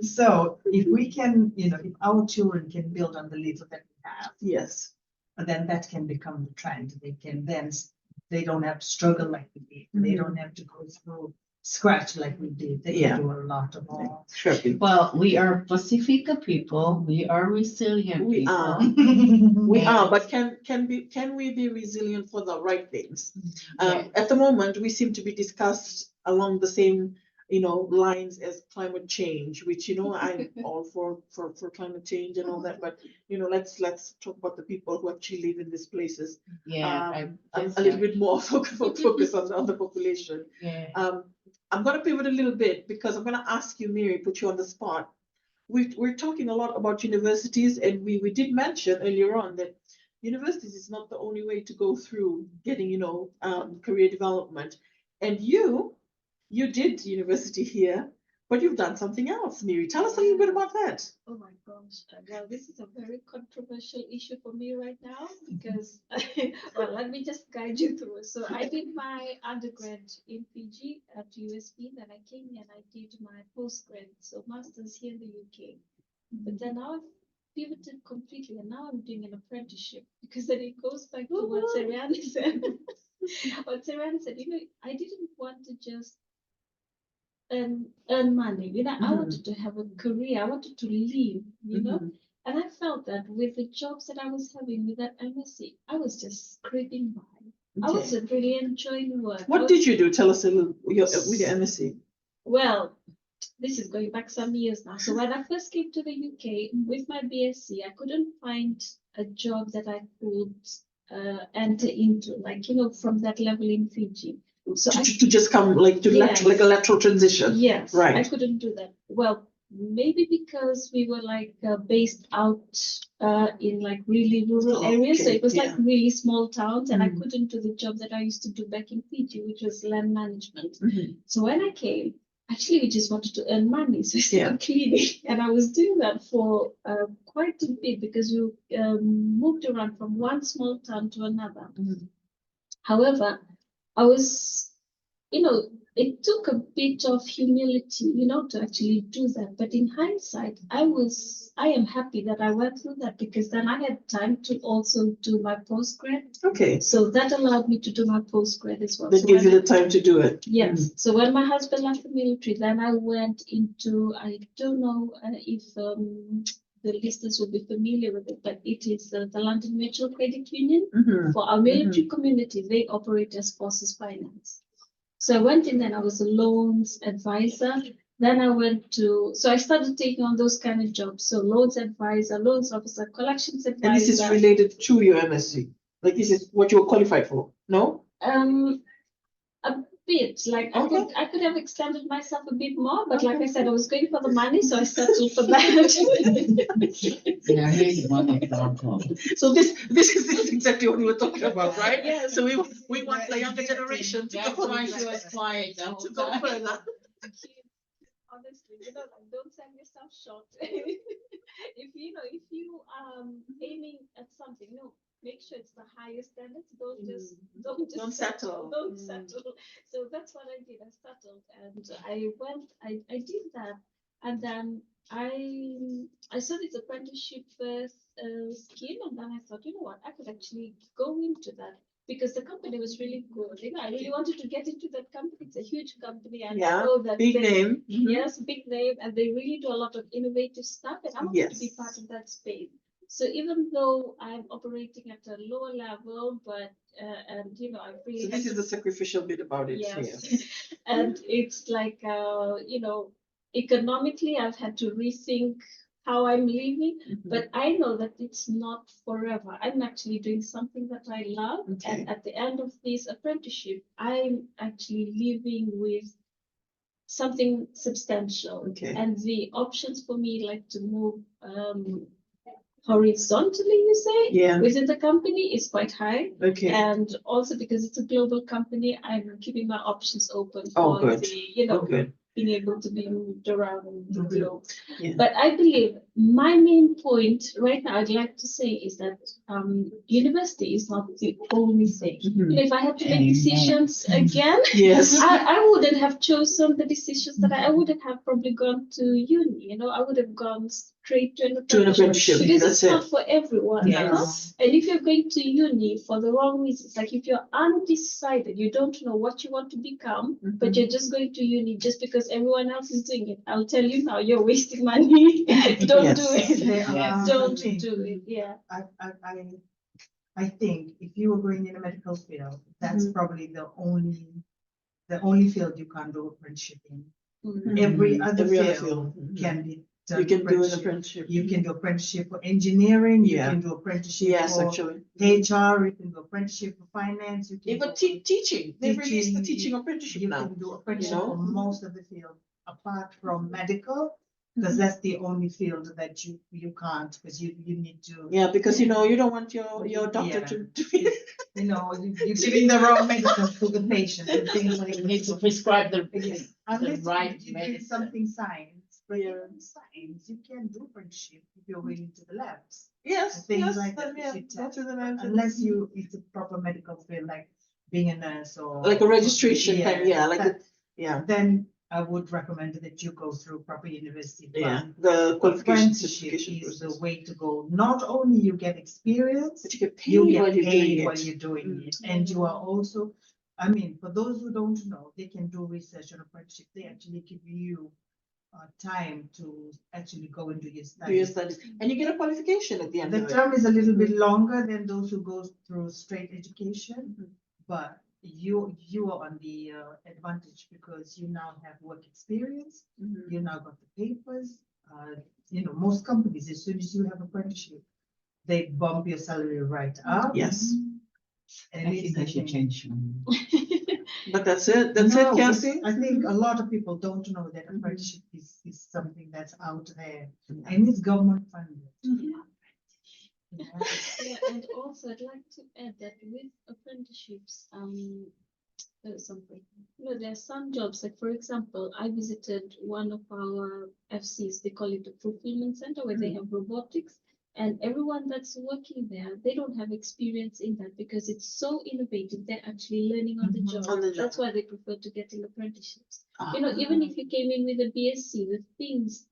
C: So if we can, if our children can build on the little that we have,
A: Yes.
C: then that can become the trend. They don't have to struggle like we did. They don't have to go through scratch like we did. They
A: Yeah.
C: can do a lot more.
A: Sure.
D: Well, we are Pasifika people. We are resilient
A: We
D: people.
A: are. We are, but can we be resilient for the right things?
D: Yeah.
A: At the moment, we seem to be discussed along the same, lines as climate change, which I'm all for climate change and all that. But let's talk about the people who actually live in these places.
D: Yeah.
A: A little bit more focus on the population.
D: Yeah.
A: I'm gonna pivot a little bit because I'm gonna ask you, Miri, put you on the spot. We're talking a lot about universities, and we did mention earlier on that universities is not the only way to go through getting, career development. And you did university here, but you've done something else, Miri. Tell us a little bit about that.
B: Oh my gosh. Well, this is a very controversial issue for me right now because, well, let me just guide you through. So I did my undergrad in Fiji at USP, then I came here and I did my postgrad, so master's here in the UK. But then now I've pivoted completely and now I'm doing an apprenticeship because then it goes back to what Sereana said. What Sereana said, I didn't want to just earn money. I wanted to have a career. I wanted to live, And I felt that with the jobs that I was having with that MSc, I was just scraping by. I wasn't really enjoying work.
A: What did you do? Tell us a little with your MSc.
B: Well, this is going back some years now. So when I first came to the UK with my BSc, I couldn't find a job that I could enter into, from that level in Fiji. So
A: to just come like a lateral transition.
B: Yes,
A: right.
B: I couldn't do that. Well, maybe because we were based out in really rural areas, so it was really small towns, and I couldn't do the job that I used to do back in Fiji, which was land management. So when I came, actually we just wanted to earn money, so I started cleaning, and I was doing that for quite a bit because you moved around from one small town to another. However, I was, it took a bit of humility, to actually do that. But in hindsight, I am happy that I went through that because then I had time to also do my postgrad.
A: Okay.
B: So that allowed me to do my postgrad as well.
A: That gives you the time to do it.
B: Yes. So when my husband left the military, then I went into, I don't know if the listeners will be familiar with it, but it is the London Mutual Credit Union. For our military community, they operate as Forces Finance. So I went in and I was a loans advisor. Then I started taking on those kind of jobs. So loans advisor, loans officer, collections advisor.
A: And this is related to your MSc? Like this is what you're qualified for, no?
B: A bit, I could have extended myself a bit more, but like I said, I was going for the money, so I settled for that.
D: Yeah, here's one example.
A: So this is exactly what we were talking about, right?
B: Yeah.
A: So we want the younger generation to
D: That's
A: go
D: why she was quiet the whole
A: to go
D: time.
A: further.
B: Honestly, don't sell yourself short. if you aiming at something, make sure it's the highest standards. Don't settle. Don't settle. So that's what I did. I settled, and I did that, and then I saw this apprenticeship scheme, and then I thought, what, I could actually go into that. Because the company was really good. I really wanted to get into that company. It's a huge company. And I know that
A: big name.
B: Yes, big name. And they really do a lot of innovative stuff. And I wanted to be part of that space. So even though I'm operating at a lower level, but, I really.
A: So this is the sacrificial bit about it.
B: Yes. And it's economically, I've had to rethink how I'm living, but I know that it's not forever. I'm actually doing something that I love. And at the end of this apprenticeship, I'm actually living with something substantial. And the options for me, to move horizontally, you say, within the company is quite high. And also because it's a global company, I'm keeping my options open for the, being able to be moved around the globe. But I believe my main point right now, I'd like to say, is that university is not the only thing. If I had to make decisions again, I wouldn't have chosen the decisions that I wouldn't have probably gone to uni. I would have gone straight to an apprenticeship because it's not for everyone. And if you're going to uni for the wrong reasons, like if you're undecided, you don't know what you want to become, but you're just going to uni just because everyone else is doing it, I'll tell you now, you're wasting money. Don't do it. Don't do it. Yeah.
C: I think if you were going in a medical field, that's probably the only field you can't do apprenticeship in. Every other field can be done.
A: You can do an apprenticeship.
C: You can do apprenticeship for engineering. You can do apprenticeship for HR. You can do apprenticeship for finance. You can
A: even teaching. They released the teaching apprenticeship now.
C: You can do apprenticeship for most of the field, apart from medical, because that's the only field that you can't, because you need to.
A: Yeah, because you don't want your doctor to be.
C: You're giving the wrong medicine to the patient and things like
D: You need to prescribe the
C: Unless
D: right
C: you did
D: medicine.
C: something science, but
A: Yeah.
C: even science, you can do apprenticeship if you're willing to the labs.
A: Yes,
C: Things
A: yes,
C: like
A: then,
C: that,
A: yeah,
C: you
A: go
C: test.
A: to the labs and-
C: Unless you, it's a proper medical field, like being a nurse or.
A: Like a registration kind, yeah, like,
C: that-
A: yeah,
C: Then I would recommend that you go through proper university.
A: yeah,
C: But
A: the qualification
C: apprenticeship
A: certification
C: is the
A: process.
C: way to go. Not only you get experience,
A: But you get
C: you
A: paid
C: get
A: while you're doing
C: paid while
A: it.
C: you're doing
A: Mm.
C: it, and you are also, I mean, for those who don't know, they can do research on apprenticeship. They actually give you time to actually go and do your
A: Do your
C: studies.
A: studies, and you get a qualification at the end
C: The
A: of it.
C: term is a little bit longer than those who go through straight education,
A: Mhm.
C: but you are on the advantage because you now have work experience.
A: Mhm.
C: You now got the papers. Most companies, as soon as you have apprenticeship, they bump your salary right up.
A: Yes,
C: And
D: I
C: it's
D: think
C: the
D: I should
C: thing.
D: change mine.
A: but that's it, that's
C: No,
A: it,
C: it's-
A: Kelsey.
C: I think a lot of people don't know that
A: Mhm.
C: apprenticeship is something that's out there,
A: Yeah.
C: and it's government funded.
A: Mhm.
C: you know.
B: Yeah, and also I'd like to add that with apprenticeships, something, there are some jobs, like for example, I visited one of our FCs, they call it the fulfillment center, where they have robotics. And everyone that's working there, they don't have experience in that because it's so innovative. They're actually learning on the
C: Mhm.
B: job.
A: On the job.
B: That's why they prefer to getting apprenticeships.
A: Ah.
B: Even if you came in with a BSc,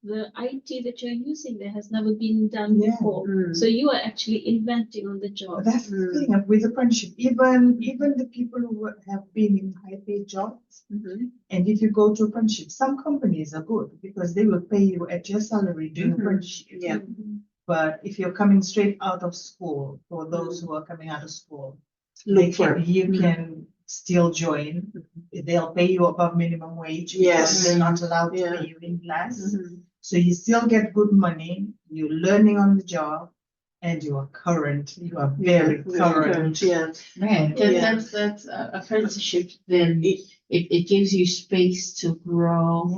B: the IT that you're using there has never been done
C: Yeah.
B: before.
A: Mm.
B: So you are actually inventing on the job.
C: That's the
A: Mm.
C: thing with apprenticeship. Even the people who have been in high paid jobs,
A: Mhm.
C: and if you go to apprenticeship, some companies are good because they will pay you at your salary doing
A: Mhm.
C: apprenticeship.
A: Yeah.
B: Mhm.
C: But if you're coming straight out of school, for those who are coming out of school,
A: Look for it.
C: you
A: Mhm.
C: can still join. They'll pay you above minimum wage.
A: Yes.
C: Because they're not allowed to
A: Yeah.
C: pay you in less.
A: Mhm.
C: So you still get good money, you're learning on the job, and you are current. You are very current.
A: Yeah,
D: Man,
A: Yeah.
D: that's apprenticeship, then it gives you space to grow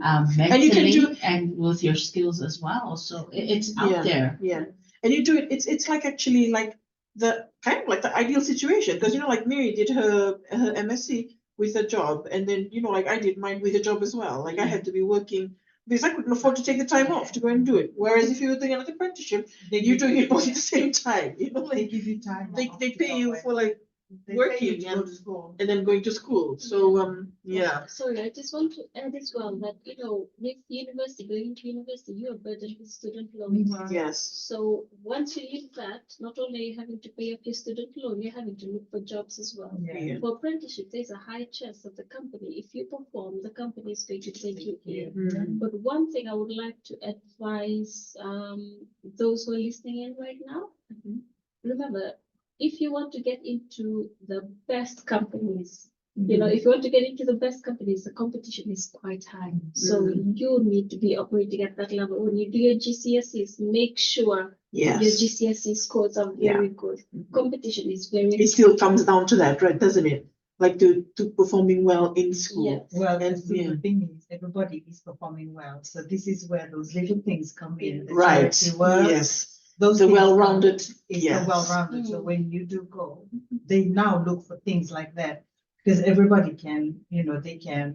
A: And you can
D: mentally and with your skills as well. So it's
A: Yeah.
D: out there.
A: yeah, and you do it, it's like actually like the kind of like the ideal situation, because like Miri did her MSc with a job, and then like I did mine with a job as well. Like I had to be working because I couldn't afford to take the time off to go and do it. Whereas if you were doing an apprenticeship, you're doing it both at the same time.
C: They
A: Like
C: give you time.
A: they
C: off
A: they
C: to
A: pay
C: go
A: you
C: and-
A: for like
C: they pay
A: working
C: you to go
A: and-
C: to school.
A: and then going to school. So yeah.
B: Sorry, I just want to add as well that, with university, going to university, you are burdened with student loans.
C: Mhm.
A: Yes.
B: So once you leave that, not only are you having to pay off your student loan, you're having to look for jobs as well.
C: Yeah.
B: For apprenticeship, there's a high chance that the company, if you perform, the company is going to take you in.
A: Mhm.
B: But one thing I would like to advise those who are listening in right now,
A: Mhm.
B: remember, if you want to get into the best companies,
A: Mm-hmm.
B: if you want to get into the best companies, the competition is quite high. So
A: Mm-hmm.
B: you need to be operating at that level. When you do your GCSEs, make sure your
A: Yes.
B: GCSE scores are very good.
A: Mhm.
B: Competition is very
A: It still comes down to that, right? Doesn't it? Like to performing well in school.
B: Yes.
C: Well,
A: And,
C: the
A: yeah.
C: thing is, everybody is performing well. So this is where those little things come in. the
A: Right.
C: charity work,
A: Yes.
C: Those
A: The
C: things come-
A: well-rounded.
C: It's
A: Yes.
C: the well-rounded. So
B: Mm.
C: when you do go, they now look for things like that because everybody can, they can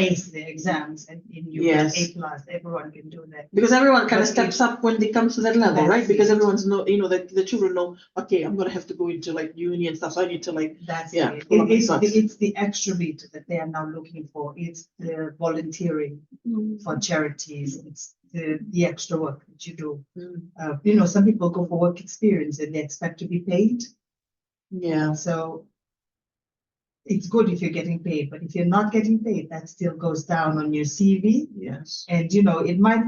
C: ace their exams and you
A: Yes.
C: get A+. Everyone can do that.
A: Because everyone kind of
C: But
A: steps up when they come to that level,
C: That's
A: right? Because
C: it.
A: everyone's the children know, okay, I'm gonna have to go into like uni and stuff. So I need to like
C: That's
A: Yeah,
C: it.
A: pull up my
C: It's
A: socks.
C: the extra bit that they are now looking for. It's the volunteering for charities. It's the extra work that you do. Some people go for work experience and they expect to be paid.
A: Yeah.
C: So it's good if you're getting paid, but if you're not getting paid, that still goes down on your CV.
A: Yes.
C: And it might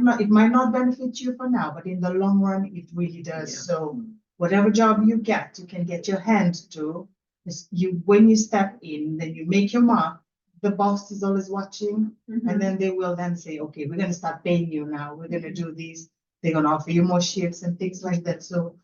C: not benefit you for now, but in the long run, it really does.
A: Yeah.
C: So whatever job you can get your hand to. When you step in, then you make your mark. The boss is always watching,
A: Mhm.
C: and then they will then say, okay, we're gonna start paying you now. We're gonna do these. They're gonna offer you more shifts and things like that. So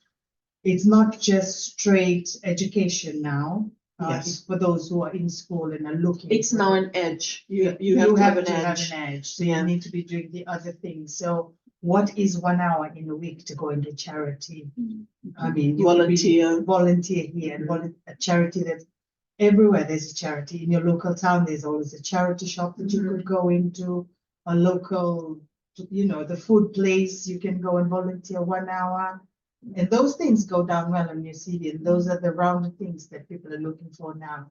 C: it's not just straight education now.
A: Yes.
C: It's for those who are in school and are looking.
A: It's
C: for
A: now
C: it.
A: an edge. You have to have an edge.
C: So
A: Yeah.
C: you need to be doing the other things. So what is 1 hour in a week to go into charity? I mean, you could be
A: Volunteer.
C: volunteer here and a charity that everywhere there's a charity. In your local town, there's always a charity shop that you could go into, a local, the food place, you can go and volunteer 1 hour. And those things go down well on your CV, and those are the rounded things that people are looking for now.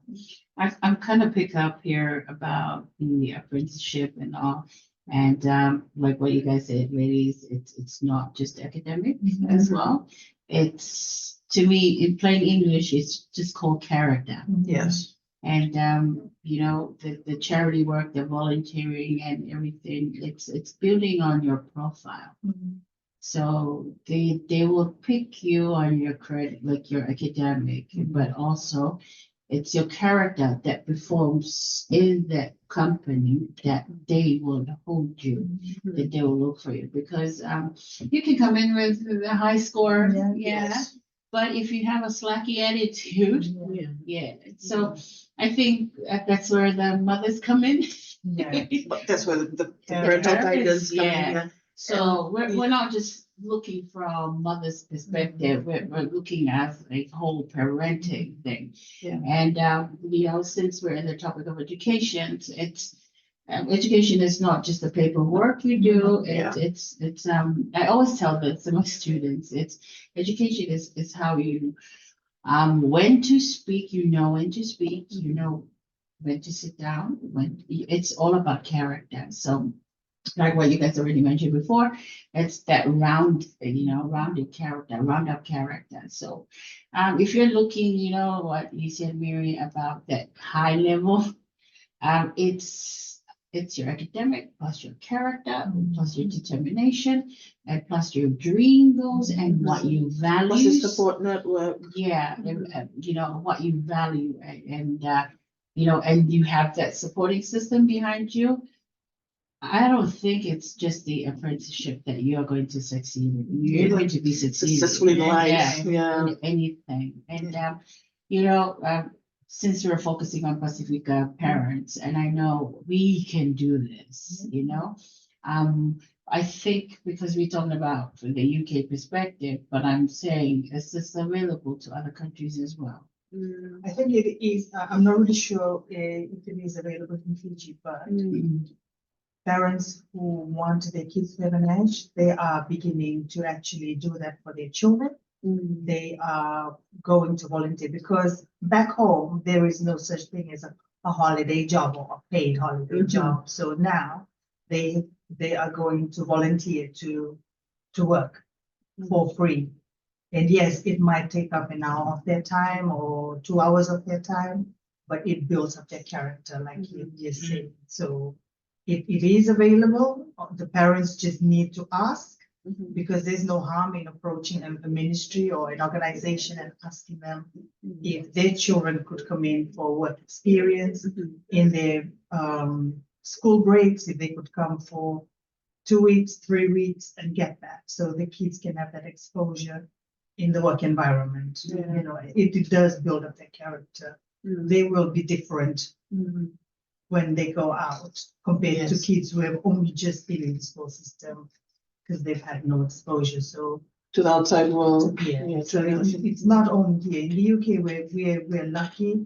D: I'm kind of pick up here about the apprenticeship and all. And like what you guys said, ladies, it's not just academic as well. It's, to me, in plain English, it's just called character.
A: Yes.
D: And the charity work, the volunteering and everything, it's building on your profile. So they will pick you on your credit, like your academic, but also it's your character that performs in that company that they will hold you, that they will look for you. Because you can come in with a high score,
A: Yes.
D: but if you have a slacky attitude, So I think that's where the mothers come in.
A: But that's where the
C: Yeah.
A: parental
D: Parents,
A: guidance comes in.
D: yeah.
A: Yeah.
D: So we're not just looking from mother's perspective, we're looking at a whole parenting thing.
A: Yeah.
D: And since we're in the topic of education, it's education is not just the paperwork you do.
A: Yeah.
D: It's I always tell this to my students. It's education is how you when to speak, when to speak, when to sit down, it's all about character. So like what you guys already mentioned before, it's that rounded character, round up character. So if you're looking, what you said, Miri, about that high level, it's your academic plus your character plus your determination and plus your dream goals and what you value.
A: Plus the support network.
D: Yeah, what you value and you have that supporting system behind you. I don't think it's just the apprenticeship that you are going to succeed in. You're going to be succeeding
A: Successfully in life. Yeah.
D: in anything. And since we're focusing on Pasifika parents, and I know we can do this, I think because we're talking about from the UK perspective, but I'm saying is this available to other countries as well?
C: I think it is. I'm not really sure if it is available in Fiji, but parents who want their kids to have an edge, they are beginning to actually do that for their children. They are going to volunteer because back home there is no such thing as a holiday job or a paid holiday job. So now they are going to volunteer to work for free. And yes, it might take up an hour of their time or 2 hours of their time, but it builds up their character, like you said. So it is available. The parents just need to ask, because there's no harm in approaching a ministry or an organization and asking them if their children could come in for work experience in their school breaks, if they could come for 2 weeks, 3 weeks and get that. So the kids can have that exposure in the work environment. It does build up their character. They will be different when they go out compared to kids who have only just been in the school system because they've had no exposure. So
A: To the outside world.
C: so it's not only here in the UK we're lucky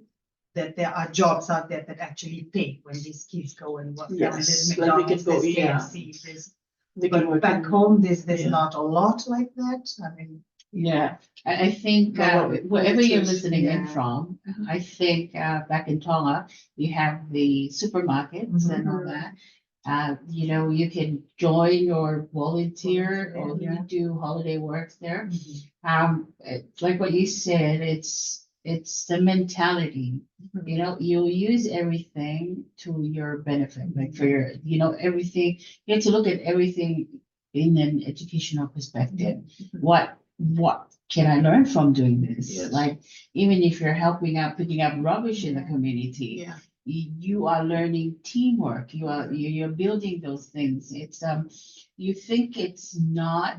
C: that there are jobs out there that actually pay when these kids go and work.
A: Yes,
C: There's
A: like they can
C: McDonald's,
A: go,
C: there's
A: yeah.
C: KFC,
A: They can
C: but
A: work
C: back
A: in-
C: home there's
A: Yeah.
C: not a lot like that. I mean,
D: Yeah, I think
A: Well,
D: wherever you're
A: volunteers,
D: listening in
C: yeah.
D: from, I think back in Tonga, you have the supermarkets and all that. You can join or volunteer or you do holiday works there. It's like what you said, it's the mentality. You'll use everything to your benefit, like for your, everything. You have to look at everything in an educational perspective. What can I learn from doing this?
A: Yes.
D: Like, even if you're helping out, picking up rubbish in the community,
A: Yeah.
D: you are learning teamwork. You're building those things. It's you think it's not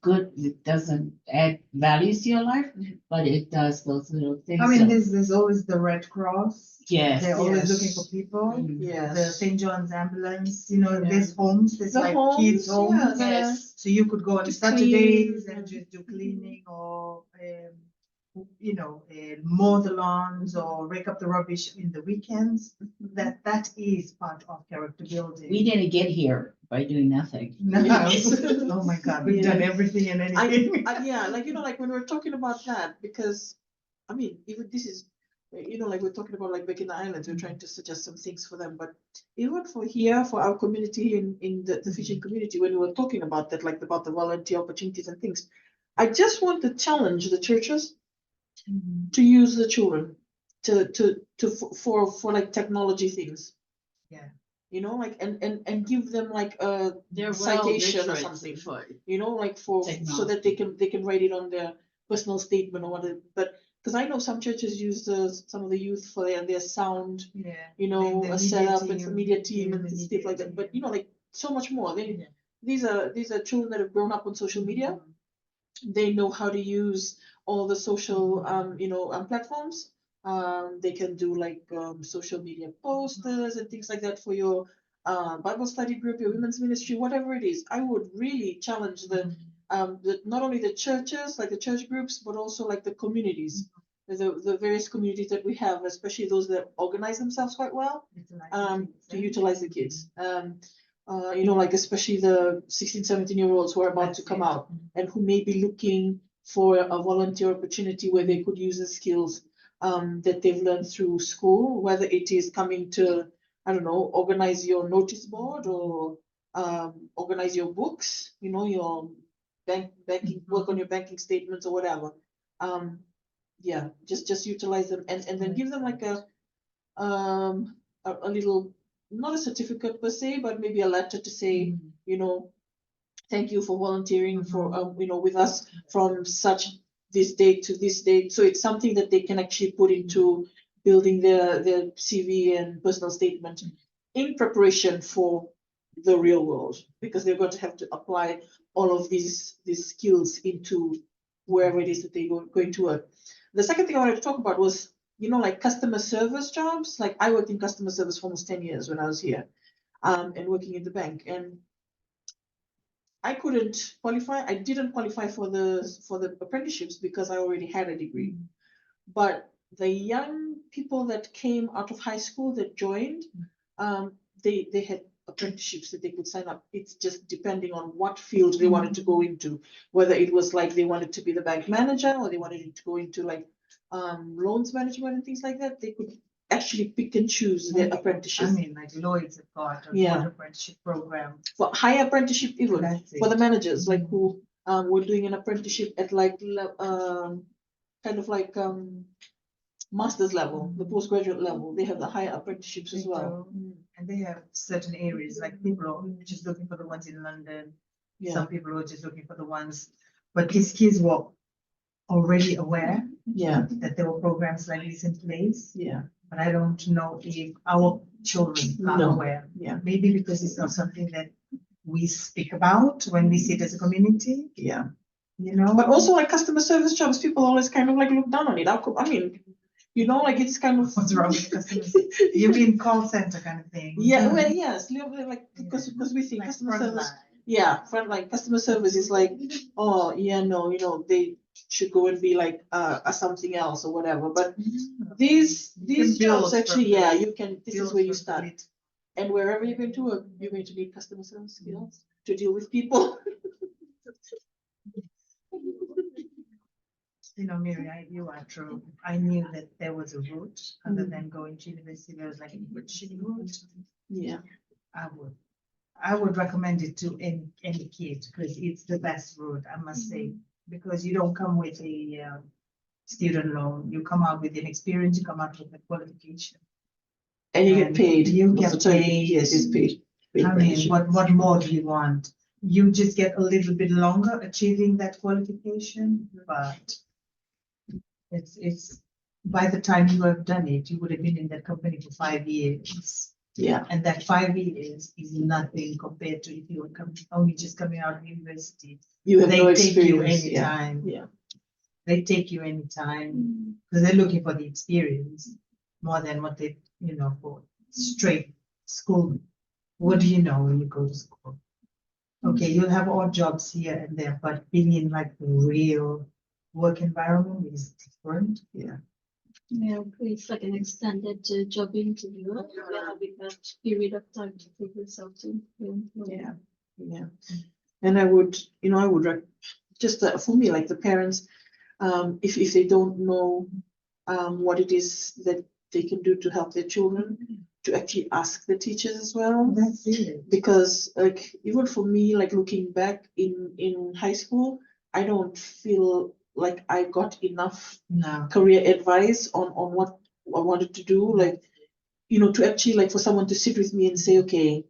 D: good. It doesn't add values to your life, but it does those little things.
C: I mean,
D: So,
C: there's always the Red Cross.
D: yes,
C: They're always
A: Yes.
C: looking for people.
A: Yes.
C: The St. John's ambulance, there's homes, there's
A: The
C: like
A: homes,
C: kids' homes.
A: yeah.
D: yes.
C: So you could go on
A: To
C: Saturdays
A: clean.
C: and just do cleaning or you know, mow the lawns or rake up the rubbish in the weekends. That is part of character building.
D: We didn't get here by doing nothing.
C: No. Oh my God, we've done everything and anything.
A: Yeah, like, you know, like when we're talking about that, because, I mean, even this is, you know, like we're talking about like back in the islands, we're trying to suggest some things for them, but even for here, for our community in the fishing community, when we were talking about that, like about the volunteer opportunities and things, I just want to challenge the churches to use the children for like technology things.
C: Yeah.
A: You know, like and give them like a
D: They're
A: citation or something. You know, like so that they can write it on their personal statement or whatever. But because I know some churches use some of the youth for their sound,
C: Yeah.
A: you know,
C: The
A: a
C: media
A: setup and
C: team,
A: some media team
C: yeah,
A: and
C: the
A: stuff
C: media
A: like that.
C: team.
A: But you know, like so much more.
C: Yeah.
A: These are children that have grown up on social media. They know how to use all the social platforms. They can do like social media posters and things like that for your Bible study group, your women's ministry, whatever it is. I would really challenge the not only the churches, like the church groups, but also like the communities, the various communities that we have, especially those that organize themselves quite well, to utilize the kids. You know, like especially the 16, 17-year-olds who are about to come out and who may be looking for a volunteer opportunity where they could use the skills that they've learned through school, whether it is coming to, I don't know, organize your notice board or organize your books, you know, your banking, work on your banking statements or whatever. Yeah, just utilize them and then give them like a little, not a certificate per se, but maybe a letter to say, you know, thank you for volunteering for you know, with us from such this date to this date. So it's something that they can actually put into building their CV and personal statement in preparation for the real world, because they're going to have to apply all of these skills into wherever it is that they're going to work. The second thing I wanted to talk about was, you know, like customer service jobs. Like I worked in customer service for almost 10 years when I was here, and working in the bank. And I couldn't qualify. I didn't qualify for the apprenticeships because I already had a degree. But the young people that came out of high school that joined, they had apprenticeships that they could sign up. It's just depending on what field they wanted to go into, whether it was like they wanted to be the bank manager or they wanted to go into like loans management and things like that. They could actually pick and choose their apprenticeship.
C: I mean, like Lloyd's have got a
A: Yeah.
C: good apprenticeship program.
A: For higher apprenticeship, even
C: That's
A: for the
C: it.
A: managers, like who were doing an apprenticeship at like kind of like master's level, the postgraduate level. They have the higher apprenticeships as well.
C: And they have certain areas, like people are just looking for the ones in London.
A: Yeah,
C: Some people are just looking for the ones, but these kids were already aware
A: yeah,
C: that there were programs like this in place.
A: yeah,
C: But I don't know if our children are
A: No.
C: aware.
A: yeah,
C: Maybe because it's not something that we speak about when we sit as a community,
A: yeah.
C: you know?
A: But also like customer service jobs, people always kind of like look down on it. I mean, you know, like it's kind of
C: What's wrong with customer service? You mean call center kind of thing?
A: Yeah, well, yes, like because we think
C: Like
A: customer service.
C: frontline.
A: Yeah, frontline customer service is like, oh yeah, no, you know, they should go and be like something else or whatever. But these jobs
C: build
A: actually,
C: from
A: yeah,
C: this.
A: you can. This is where you start. And wherever you're going to work, you're going to need customer service skills to deal with people.
C: You know, Miri, you are true. I knew that there was a route other than going to university. There was like a apprenticeship route.
A: Yeah,
C: I would recommend it to any kid because it's the best route, I must say, because you don't come with a student loan. You come out with an experience. You come out with a qualification.
A: and you get
C: And
A: paid.
C: you
A: Most
C: get
A: of the time,
C: paid.
A: Yes, it's paid.
C: I mean, what more do you want? You just get a little bit longer achieving that qualification, but it's by the time you have done it, you would have been in that company for 5 years.
A: Yeah,
C: And that 5 years is nothing compared to if you were only just coming out of university.
A: you have
C: They
A: no
C: take you
A: experience. Yeah,
C: anytime.
A: yeah.
C: They take you anytime because they're looking for the experience more than what they, for straight school. What do you know when you go to school? Okay, you'll have odd jobs here and there, but being in like the real work environment is different.
A: Yeah.
B: Yeah, it's like an extended job interview. Yeah, with that period of time to figure this out.
A: Yeah. Yeah. And I would, just for me, like the parents, if they don't know what it is that they can do to help their children, to actually ask the teachers as well.
C: That's it.
A: Because like even for me, like looking back in high school, I don't feel like I got enough
C: No.
A: career advice on what I wanted to do. Like, to actually like for someone to sit with me and say, okay,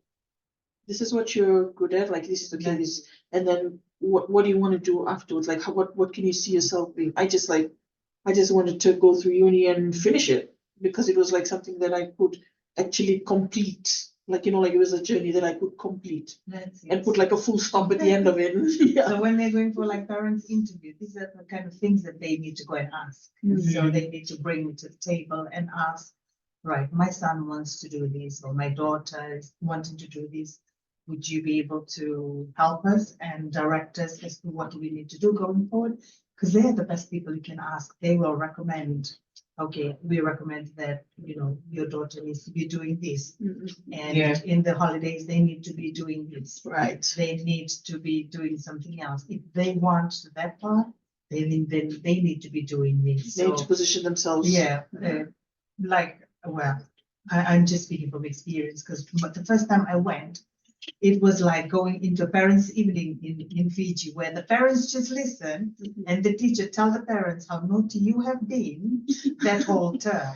A: this is what you're good at, like this is okay, this, and then what do you want to do afterwards? Like what can you see yourself being? I just wanted to go through uni and finish it because it was like something that I could actually complete. Like, like it was a journey that I could complete
C: That's it.
A: and put like a full stop at the end of it. Yeah.
C: So when they're going for like parents interview, these are the kind of things that they need to go and ask.
A: Mhm.
C: So they need to bring it to the table and ask, right, my son wants to do this, or my daughter is wanting to do this. Would you be able to help us and direct us as to what we need to do going forward? Because they're the best people you can ask. They will recommend, okay, we recommend that, your daughter needs to be doing this.
A: Mhm.
C: And
D: Yeah.
C: in the holidays, they need to be doing this.
A: Right.
C: They need to be doing something else. If they want that part, then they need to be doing this.
A: They need to
C: So,
A: position themselves.
C: yeah, I'm just speaking from experience because the first time I went, it was like going into a parents' evening in Fiji, where the parents just listen
A: Mhm.
C: and the teacher tell the parents how naughty you have been that whole term.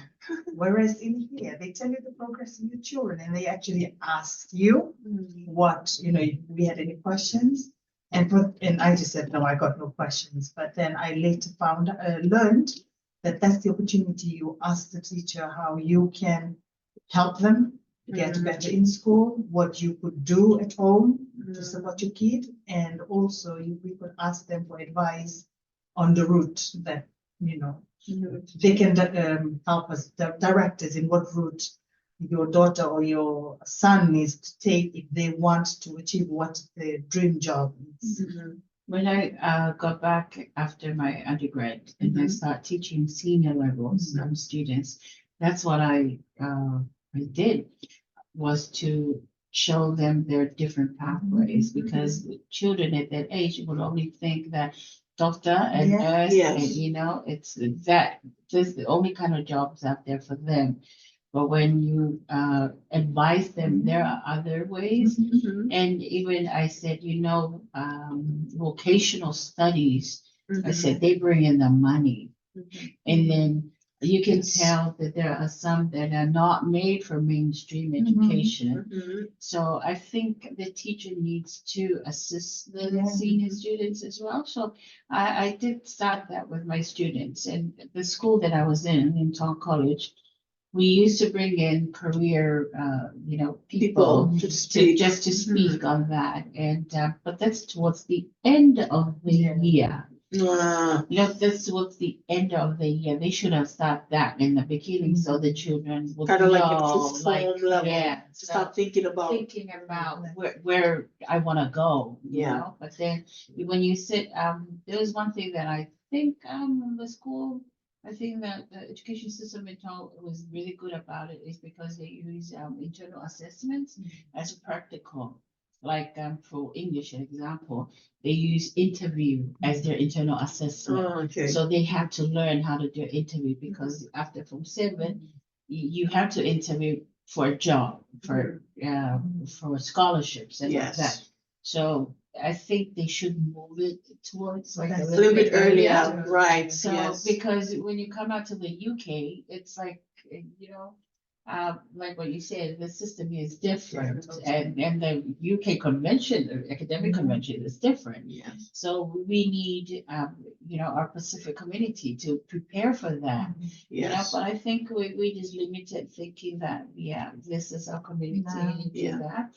C: Whereas in here, they tell you the progress of your children and they actually ask you
A: Mhm.
C: what, if we had any questions. And I just said, no, I got no questions. But then I later learned that that's the opportunity. You ask the teacher how you can help them get
A: Mhm.
C: better in school, what you could do at home to
A: Mhm.
C: support your kid. And also we could ask them for advice on the route that,
A: Mhm.
C: they can help us, direct us in what route your daughter or your son needs to take if they want to achieve what their dream job is.
A: Mhm.
D: When I got back after my undergrad and I
A: Mhm.
D: start teaching senior levels students, that's what I did, was to show them their different pathways, because children at that age would only think that doctor and
C: Yeah.
D: nurse,
A: Yes.
D: and it's that this the only kind of jobs out there for them. But when you advise them, there are other ways.
A: Mhm.
D: And even I said, vocational studies, I said, they bring in the money.
A: Mhm.
D: And then you can
A: Yes.
D: tell that there are some that are not made for mainstream education.
A: Mhm.
D: So I think the teacher needs to assist the
C: Yeah.
D: senior students as well. So I did start that with my students. And the school that I was in Tong College, we used to bring in career, people
A: To
D: to
A: speak.
D: just to speak
A: Mhm.
D: on that. And but that's towards the end of the
C: Yeah.
D: year.
A: Ah,
D: That's towards the end of the year. They should have started that in the beginning so the children would
A: kind of like a
D: know,
A: full
D: like,
A: form level
D: yeah,
A: to start thinking about.
D: thinking about where I want to go,
A: Yeah.
D: But then when you sit, there was one thing that I think the school, I think that the education system in Toronto was really good about it, is because they use internal assessments as practical. Like for English, an example, they use interview as their internal assessment.
A: Oh, okay.
D: So they have to learn how to do interview, because after from 7, you have to interview for a job, for scholarships and like that.
A: Yes.
D: So I think they should move it towards like
C: That's
A: A little bit earlier, right?
D: So
A: Yes.
D: because when you come out to the UK, it's like like what you said, the system here is different, and the UK convention, the academic convention is different.
A: Yes.
D: So we need, our Pacific community to prepare for that.
A: Yes.
D: But I think we just limited thinking that, this is our community and do
A: Yeah.
D: that.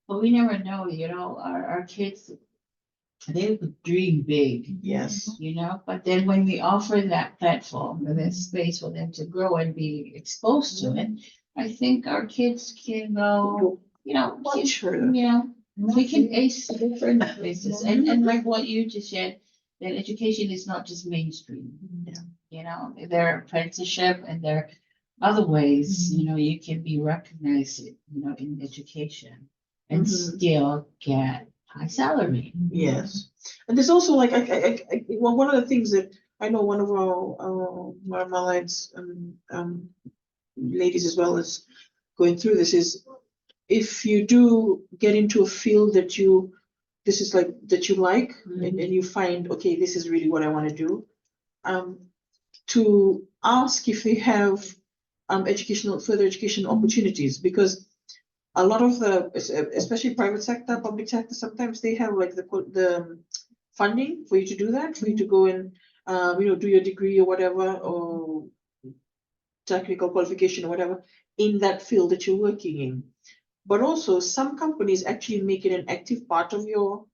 D: But we never know, our kids, they would dream big,
A: Yes.
D: but then when we offer that platform and that space for them to grow and be exposed to it, I think our kids can go,
A: Much further.
D: we can ace different places. And like what you just said, then education is not just mainstream.
A: Yeah.
D: You know, there are apprenticeship and there are other ways, you know, you can be recognized, you know, in education and
A: Mhm.
D: still get high salary.
A: Yes, and there's also like well, one of the things that I know one of our Marama Alliance ladies as well as going through this is if you do get into a field that you this is like that you like and you find okay this is really what I want to do, to ask if they have further educational opportunities because a lot of the especially private sector, public sector, sometimes they have like the funding for you to do that, for you to go and you know do your degree or whatever or technical qualification or whatever in that field that you're working in. But also some companies actually make it an active part of your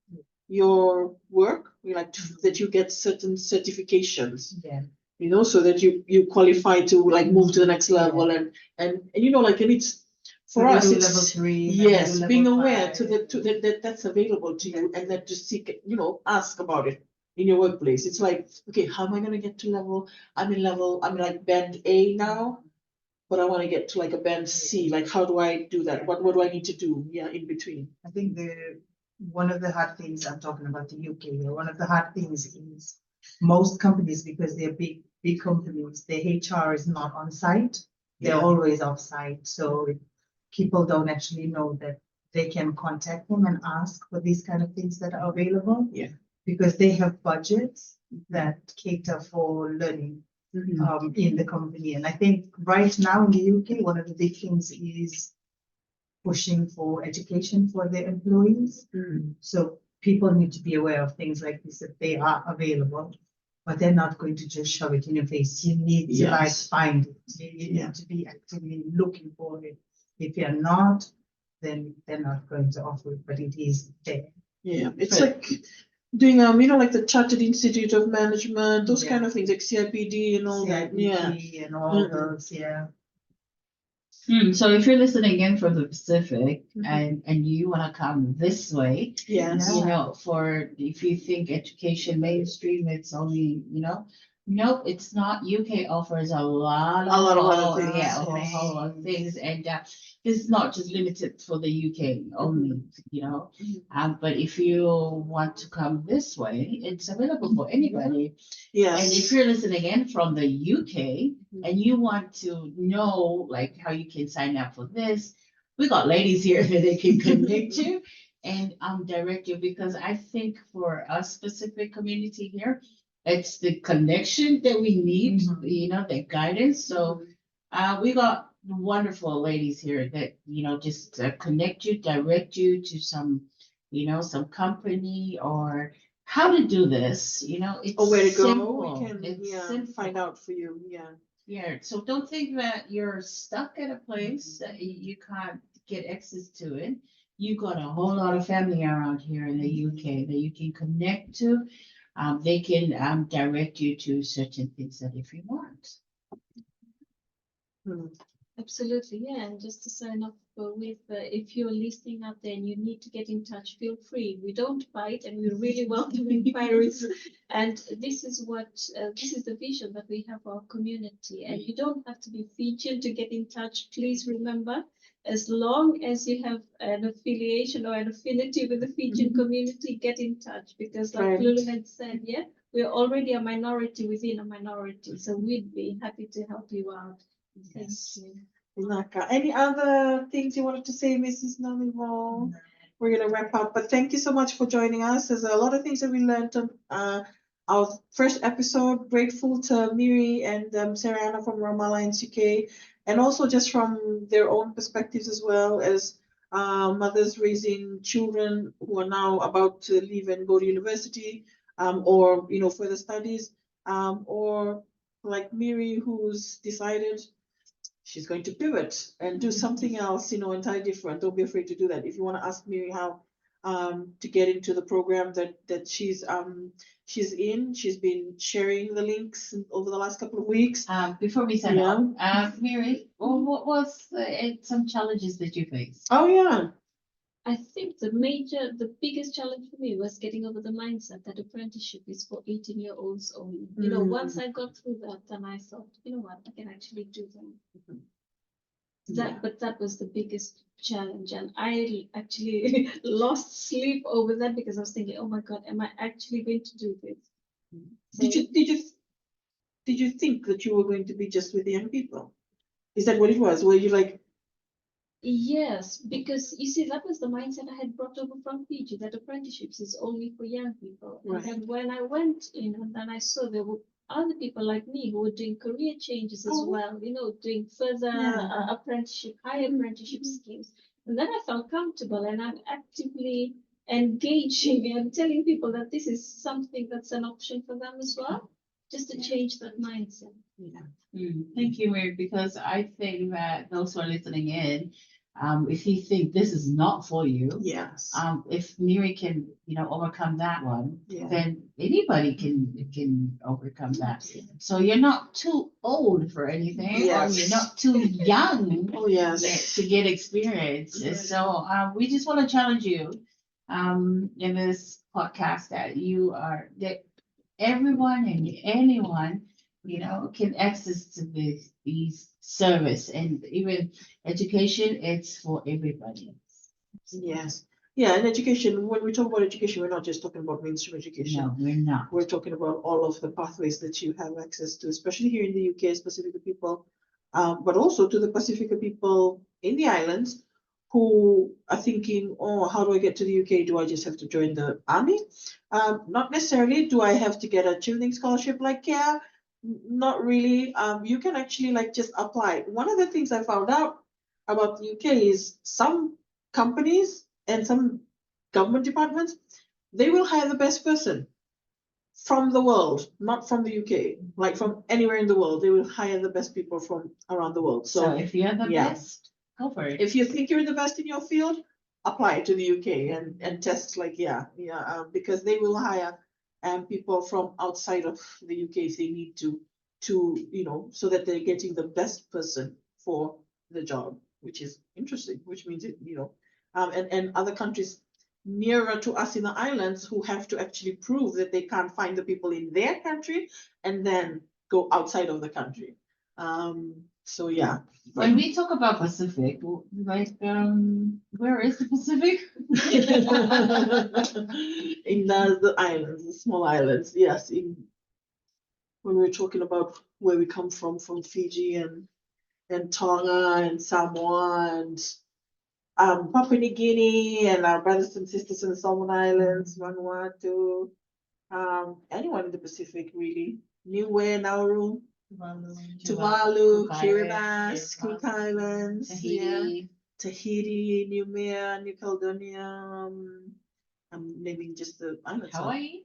A: work, you like that you get certain certifications,
C: Yeah.
A: you know, so that you qualify to like move to the next level and you know like and it's for
C: So they
A: us
C: do
A: it's
C: level 3, then they
A: yes
C: do
A: being
C: level
A: aware
C: 5.
A: to that's available to you and then to seek you know ask about it in your workplace. It's like okay, how am I going to get to level I'm like band A now, but I want to get to like a band C. Like how do I do that? What do I need to do in between?
C: I think one of the hard things, I'm talking about the UK here, one of the hard things is most companies, because they're big companies, their HR is not on site. They're
A: Yeah.
C: always off site. So people don't actually know that they can contact them and ask for these kind of things that are available.
A: Yeah.
C: Because they have budgets that cater for learning
A: Mhm.
C: in the company. And I think right now in the UK, one of the big things is pushing for education for their employees.
A: Mhm.
C: So people need to be aware of things like this, that they are available, but they're not going to just shove it in your face. You need to like
A: Yes.
C: find it. You
A: Yeah.
C: need to be actively looking for it. If you're not, then they're not going to offer it, but it is there.
A: Yeah, it's
D: But-
A: like doing you know like the Chartered Institute of Management, those kind
C: Yeah.
A: of things like CIPD and all that. Yeah.
C: CIPD and all
A: Mhm.
C: those, yeah.
D: So if you're listening in from the Pacific
A: Mhm.
D: and you want to come this way,
A: Yes.
D: you know, for if you think education mainstream, it's only, you know, nope, it's not. UK offers a lot
A: A lot of other
D: whole-
A: things,
D: yeah, a
A: yes.
D: whole lot of things, and this is not just limited for the UK only, you know.
A: Mhm.
D: But if you want to come this way, it's available for anybody.
A: Yes.
D: And if you're listening in from the UK
A: Mhm.
D: and you want to know like how you can sign up for this, we got ladies here that they can connect you and direct you, because I think for us specific community here, it's the connection that we need, you know, the guidance. So we got wonderful ladies here that, you know, just connect you, direct you to some, you know, some company or how to do this, you know, it's
A: or where to go,
D: simple.
A: we can
D: It's
A: find
D: simple.
A: out for you. Yeah.
D: Yeah, so don't think that you're stuck at a place that you can't get access to it. You got a whole lot of family around here in the UK that you can connect to. They can direct you to certain things that if you want.
A: Mhm.
B: Absolutely, yeah, and just to sign up with, if you're listening out there and you need to get in touch, feel free. We don't bite and we really welcome inquiries. And this is this is the vision that we have for our community. And you don't have to be Fijian to get in touch. Please remember, as long as you have an affiliation or an affinity with the Fijian community, get in touch. Because like
A: Right.
B: Lulu had said, yeah, we're already a minority within a minority. So we'd be happy to help you out. Thank
A: Yes.
B: you.
A: Naka. Any other things you wanted to say, Mrs. Nalivo? We're gonna wrap up, but thank you so much for joining us. There's a lot of things that we learned on our first episode. Grateful to Miri and Sereana from Marama Alliance UK, and also just from their own perspectives as well as mothers raising children who are now about to leave and go to university, or you know further studies, or like Miri who's decided she's going to pivot and do something else, you know, entirely different. Don't be afraid to do that. If you want to ask Miri how to get into the program that she's in, she's been sharing the links over the last couple of weeks.
D: Before we sign off, Miri, what was some challenges that you faced?
A: Oh yeah.
B: I think the biggest challenge for me was getting over the mindset that apprenticeship is for 18-year-olds only. You know, once I got through that, then I thought, you know what, I can actually do that. But that was the biggest challenge, and I actually lost sleep over that because I was thinking, oh my God, am I actually going to do this?
A: Did you think that you were going to be just with the young people? Is that what it was? Were you like,
B: Yes, because you see, that was the mindset I had brought over from Fiji, that apprenticeships is only for young people.
A: Right.
B: And then when I went in, and then I saw there were other people like me who were doing career changes as
A: Oh.
B: well, you know, doing further
A: Yeah.
B: apprenticeship, higher apprenticeship schemes. And then I felt comfortable, and I'm actively engaging and telling people that this is something that's an option for them as well, just to change that mindset.
D: Thank you, Mary, because I think that those who are listening in, if you think this is not for you,
A: yes,
D: if Miri can, overcome that one,
A: yeah,
D: then anybody can overcome that.
A: absolutely.
D: So you're not too old for anything, or
A: Yes.
D: you're not too young
A: Oh yes,
D: to get experience.
A: Yes.
D: So we just want to challenge you in this podcast that everyone and anyone, can access to these service, and even education, it's for everybody.
A: yes, yeah. And education. When we talk about education, we're not just talking about mainstream education.
D: No, we're not.
A: We're talking about all of the pathways that you have access to, especially here in the UK, Pacifica people, but also to the Pacifica people in the islands who are thinking, oh, how do I get to the UK? Do I just have to join the army? Not necessarily. Do I have to get a tuning scholarship like Kea? Not really. You can actually just apply. One of the things I found out about the UK is some companies and some government departments, they will hire the best person from the world, not from the UK, like from anywhere in the world. They will hire the best people from around the world.
D: So if you're the
A: yeah.
D: best, go for it.
A: If you think you're the best in your field, apply to the UK and test because they will hire people from outside of the UK if they need to so that they're getting the best person for the job, which is interesting, which means and other countries nearer to us in the islands who have to actually prove that they can't find the people in their country and then go outside of the country. So yeah.
D: When we talk about Pacific, where is the Pacific?
A: In the islands, the small islands, yes. When we're talking about where we come from Fiji and Tonga and Samoa and Papua New Guinea and our brothers and sisters in the Solomon Islands, Vanuatu, anyone in the Pacific really. Niue, Nauru, Tuvalu, Kiribati, Cook Islands, Tahiti, New Caledonia. I'm naming just the islands. Hawaii.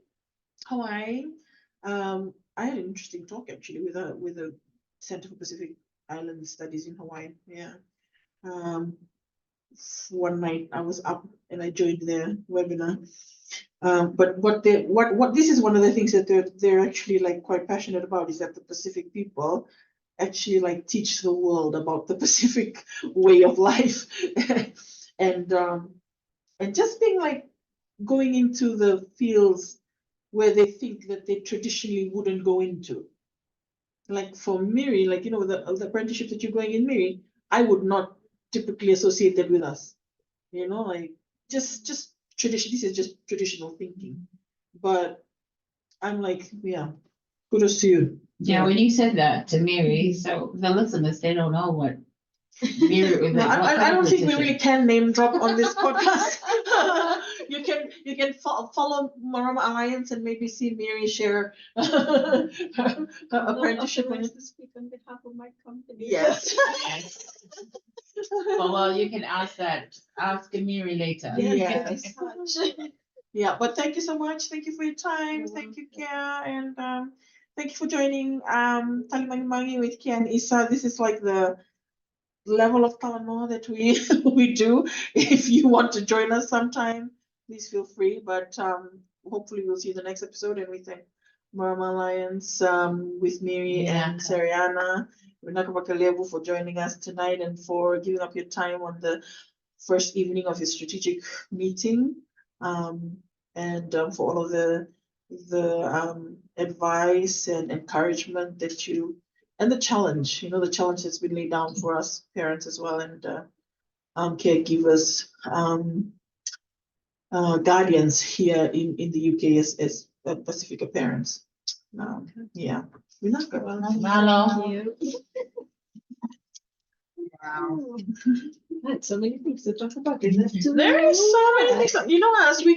A: I had an interesting talk actually with a Center for Pacific Island Studies in Hawaii. Yeah. One night I was up and I joined their webinar. But what this is one of the things that they're actually quite passionate about is that the Pacific people actually teach the world about the Pacific way of life and just being going into the fields where they think that they traditionally wouldn't go into. Like for Miri, the apprenticeship that you're going in, Miri, I would not typically associate that with us. Just tradition. This is just traditional thinking. But I'm kudos to you.
D: Yeah, when you said that to Miri, so the listeners, they don't know what Miri.
A: I don't think we really can name drop on this podcast. You can follow Marama Alliance and maybe see Miri share her apprenticeship.
B: I'm not to speak on behalf of my company.
A: Yes.
D: Well, you can ask Miri later.
A: Yes. Yeah, but thank you so much. Thank you for your time. Thank you, Kea, and thank you for joining Talimagimagi with Kea and Isa. This is the level of talanoa that we do. If you want to join us sometime, please feel free. But hopefully we'll see you in the next episode. And we thank Marama Alliance with Miri and Sereana, Vinaka Bakalevu, for joining us tonight and for giving up your time on the first evening of your strategic meeting, and for all of the advice and encouragement that you, and the challenge, the challenge that's been laid down for us parents as well, and caregivers, guardians here in the UK as Pasifika parents. Yeah.
D: Malo.
B: Thank you.
C: Wow.
B: That's so many things to talk about. Isn't it?
A: There is so many things, as we